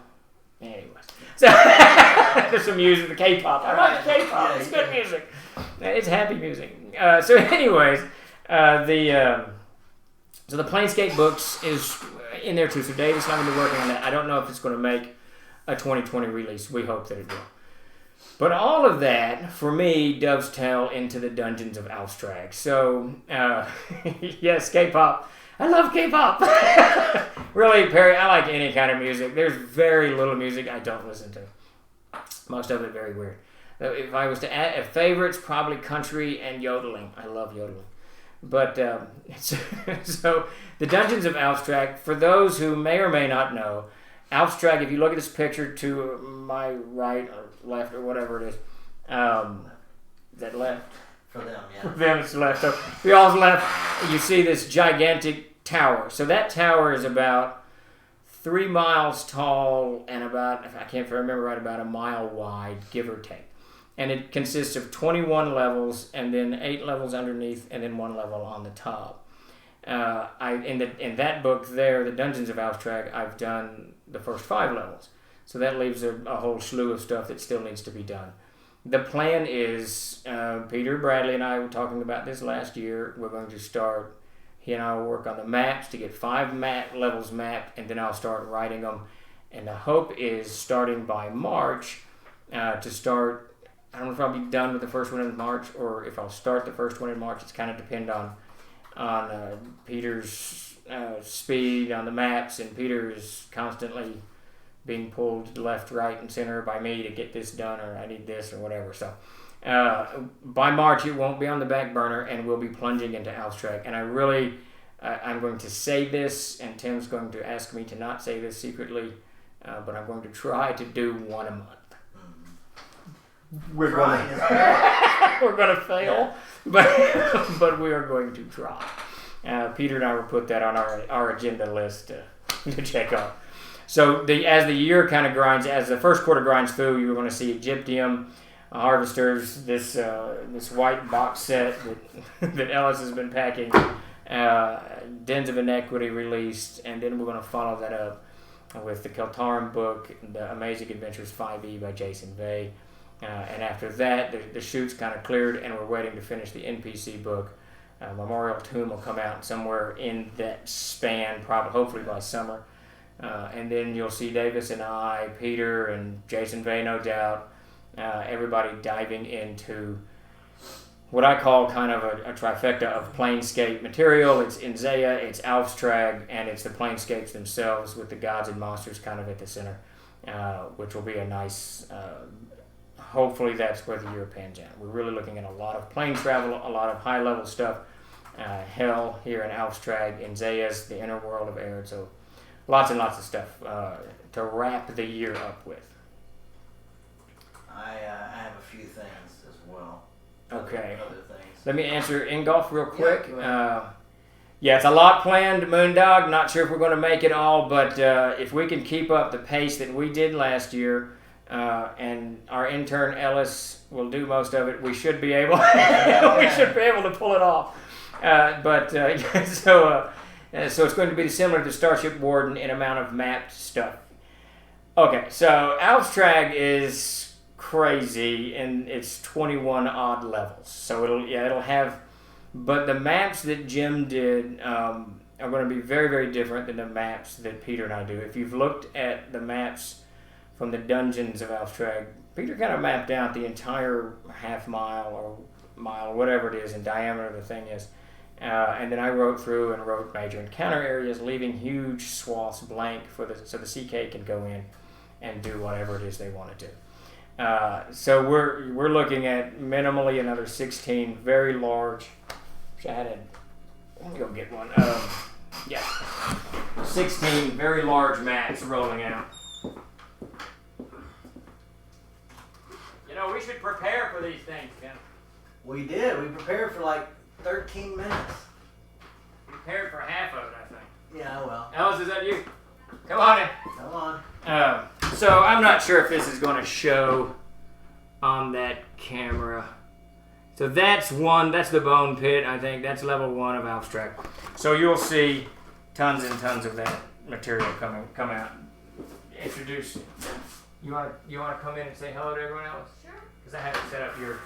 Anyways. So there's some music, the K-pop. I like K-pop. It's good music. It's happy music. So anyways, so the Planescape books is in there too. So David's not going to be working on that. I don't know if it's going to make a 2020 release. We hope that it will. But all of that, for me, dovetail into the Dungeons of 𝐓𝐫𝐤𝐬. So, yes, K-pop. I love K-pop. Really, Perry, I like any kind of music. There's very little music I don't listen to. Most of it very weird. If I was to add a favorite's probably country and yodeling. I love yodeling. But, so, the Dungeons of 𝐓𝐫𝐤𝐬, for those who may or may not know, 𝐓𝐓𝐿, if you look at this picture to my right or left or whatever it is, that left? For them, yeah. For them it's left. So for y'all's left, you see this gigantic tower. So that tower is about 3 miles tall and about, if I can't remember right, about a mile wide, give or take. And it consists of 21 levels and then 8 levels underneath and then 1 level on the top. In that book there, the Dungeons of 𝐓𝐓𝐿, I've done the first 5 levels. So that leaves a whole slew of stuff that still needs to be done. The plan is, Peter Bradley and I were talking about this last year. We're going to start, he and I will work on the maps to get 5 levels mapped, and then I'll start writing them. And the hope is starting by March to start, I don't know if I'll be done with the first one in March or if I'll start the first one in March. It's kind of depend on Peter's speed on the maps, and Peter is constantly being pulled left, right, and center by me to get this done, or I need this, or whatever. So by March, it won't be on the back burner, and we'll be plunging into 𝐓𝐫𝐤𝐬. And I really, I'm going to say this, and Tim's going to ask me to not say this secretly, but I'm going to try to do 1 a month. We're going to fail, but we are going to try. Peter and I will put that on our agenda list to check off. So as the year kind of grinds, as the first quarter grinds through, you're going to see 𝐓𝐫𝐤𝐬, Harvesters, this white box set that Ellis has been packing, Dens of Inequity released, and then we're going to follow that up with the Keltarum book, The Amazing Adventures 5e by Jason Vey. And after that, the shoot's kind of cleared, and we're waiting to finish the NPC book. Memorial Tomb will come out somewhere in that span, probably hopefully by summer. And then you'll see Davis and I, Peter and Jason Vey, no doubt, everybody diving into what I call kind of a trifecta of Planescape material. It's 𝐓𝐫𝐤𝐬, it's 𝐓𝐵𝐷𝐷, and it's the Planescapes themselves with the gods and monsters kind of at the center, which will be a nice, hopefully that's where the year pans out. We're really looking at a lot of plane travel, a lot of high-level stuff, Hell here in 𝐓𝐵𝐷𝐷, 𝐓𝐫𝐤𝐬's The Inner World of Aerith, so lots and lots of stuff to wrap the year up with. I have a few things as well. Okay. Other things. Let me answer Ingolf real quick. Yeah, It's a lot planned, Moondog. Not sure if we're going to make it all, but if we can keep up the pace that we did last year, and our intern Ellis will do most of it, we should be able to pull it off. So it's going to be similar to Starship Warden in amount of mapped stuff. Okay, so 𝐓𝐵𝐷𝐷 is crazy, and it's 21 odd levels. So it'll have, but the maps that Jim did are going to be very, very different than the maps that Peter and I do. If you've looked at the maps from the dungeons of 𝐓𝐵𝐷𝐷, Peter kind of mapped out the entire half mile or mile, whatever it is in diameter the thing is. And then I wrote through and wrote major encounter areas, leaving huge swaths blank so the CK can go in and do whatever it is they want to do. So we're looking at minimally another 16 very large. Let me go get one. 16 very large maps rolling out. We should prepare for these things, Ken. We did. We prepared for like 13 minutes. Prepared for half of it, I think. Yeah, well. Ellis, is that you? Come on in. Come on. So I'm not sure if this is going to show on that camera. So that's the bone pit, I think. That's level 1 of 𝐓𝐵𝐷𝐷. So you'll see tons and tons of that material come out. Introduce. You want to come in and say hello to everyone else? Sure. Because I haven't set up your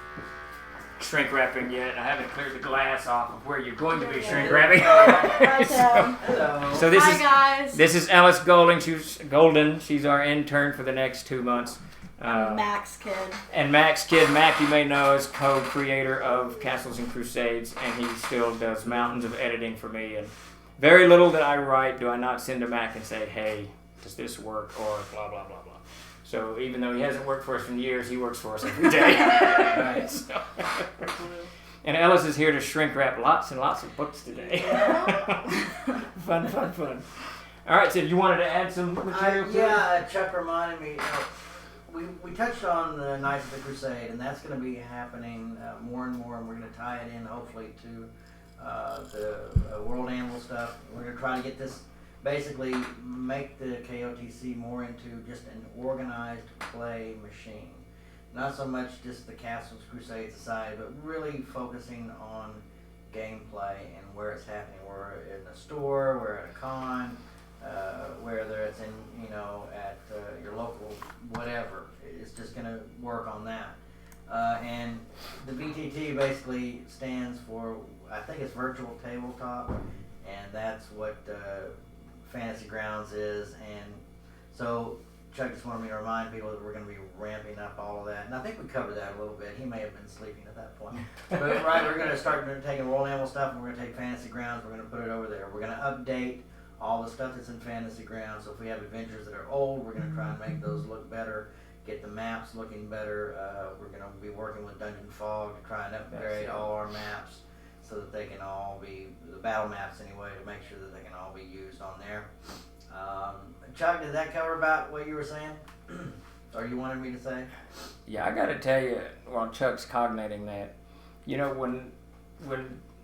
shrink wrapping yet. I haven't cleared the glass off of where you're going to be shrink wrapping. Hello. So this Hi, is guys. This is Alice Golden. She's our intern for the next 2 months. Max Kid. And Max Kid, Mac you may know is co-creator of Castles and Crusades, and he still does mountains of editing for me. And very little that I write do I not send to Mac and say, hey, does this work, or blah, blah, blah, blah. So even though he hasn't worked for us in years, he works for us every day. Right. So. And Ellis is here to shrink wrap lots and lots of books today. Fun. All right, so you wanted to add some material to it? Yeah, Chuck reminded me. We touched on the Knights of the Crusade, and that's going to be happening more and more, and we're going to tie it in hopefully to the World Animal stuff. We're going to try to get this, basically make the KOTC more into just an organized play machine. Not so much just the Castles Crusades aside, but really focusing on gameplay and where it's happening. We're in a store, we're at a con, whether it's in, at your local work on that. And the VTT basically stands for, I think it's virtual tabletop, and that's what Fantasy Grounds is. And so Chuck just wanted me to remind people that we're going to be ramping up all of that. And I think we covered that a little bit. He may have been sleeping at that point. But right, we're going to start taking Royal Animal stuff, and we're going to take Fantasy Grounds, we're going to put it over there. We're going to update all the stuff that's in Fantasy Grounds. So if we have adventures that are old, we're going to try and make those look better, get the maps looking better. We're going to be working with Dungeon Fog to try and upgrade all our maps so that they can all be, the battle maps anyway, to make sure that they can all be used on there. Chuck, did that cover about what you were saying? Or you wanted me to say? Yeah, I got to tell you, while Chuck's cognating that, you know, when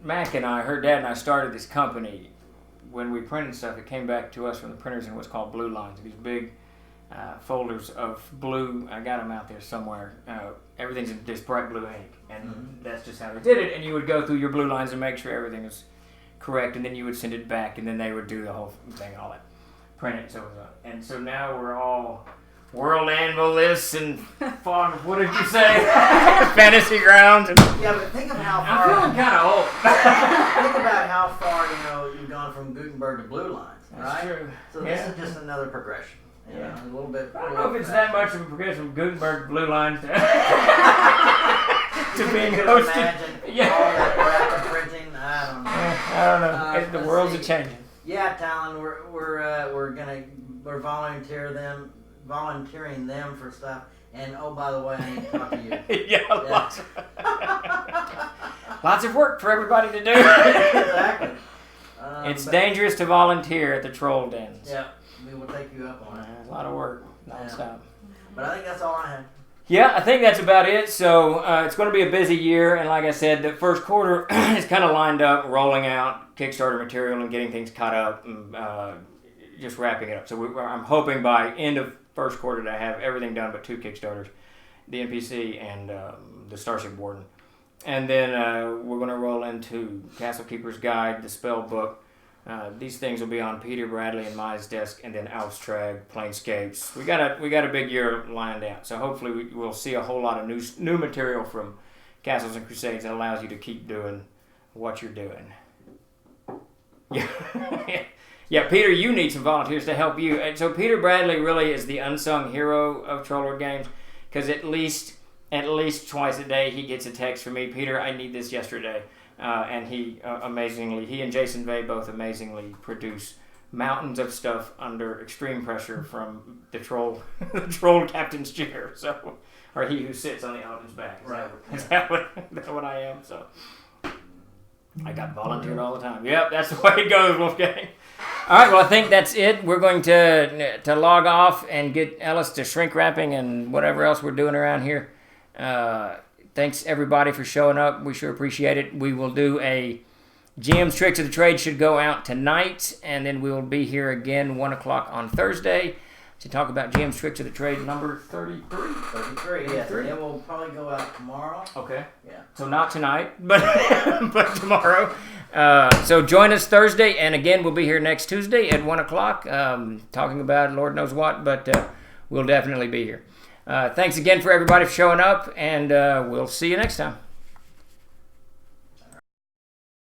Mac and I, her dad and I started this company, when we printed stuff, it came back to us from the printers in what's called blue lines. These big folders of blue. I got them out there somewhere. Everything's in this bright blue ink, and that's just how they did it. And you would go through your blue lines and make sure everything was correct, and then you would send it back, and then they would do the whole thing, all that, print it, so on. And so now we're all World Anvil this and what did you say? Fantasy Grounds. And yeah, but think of how far. I'm feeling kind of old. Think about how far you've gone from Gutenberg to blue lines, right? That's true. So this is just another progression. You know, a little bit. I don't know if it's that much of a progression from Gutenberg to blue lines to, to being hosted. Imagine all that rapid printing. I don't know. The world's a changing. Yeah, Talon, we're volunteering them for stuff. And oh, by the way, I need to talk to you. Lots of work for everybody to do. Exactly. It's dangerous to volunteer at the troll dens. Yeah, we will take you up on it. A lot of work, non-stop. But I think that's all I have. Yeah, I think that's about it. So it's going to be a busy year, and like I said, the first quarter is kind of lined up, rolling out Kickstarter material and getting things caught up, and just wrapping it up. So I'm hoping by end of first quarter to have everything done but 2 Kickstarters, the NPC and the Starship Warden. And then we're going to roll into Castle Keeper's Guide, the spell book. These things will be on Peter Bradley and Maya's desk, and then Alstrag, Planescapes. We got a big year lined out, so hopefully we'll see a whole lot of new material from Castles and Crusades that allows you to keep doing what you're doing. Yeah, yeah. Peter, you need some volunteers to help you. And so Peter Bradley really is the unsung hero of Troll Lord Games, because at least twice a day he gets a text from me. Peter, I need this yesterday. And he and Jason Vey both amazingly produce mountains of stuff under extreme pressure from the troll captain's chair. So, or he who sits on the elephant's back. Is that what I am? So, I got volunteered all the time. Yep, that's the way it goes, Wolfgang. All right, well, I think that's it. We're going to log off and get Ellis to shrink wrapping and whatever else we're doing around here. Thanks, everybody, for showing up. We sure appreciate it. We will do a GM's Tricks of the Trade should go out tonight, and then we will be here again 1 o'clock on Thursday to talk about GM's Tricks of the Trade number 33. 33, yes. And it will probably go out tomorrow. Okay. Yeah. So not tonight, but tomorrow. So join us Thursday, and again, we'll be here next Tuesday at 1 o'clock talking about Lord knows what, but we'll definitely be here. Thanks again for everybody for showing up, and we'll see you next time.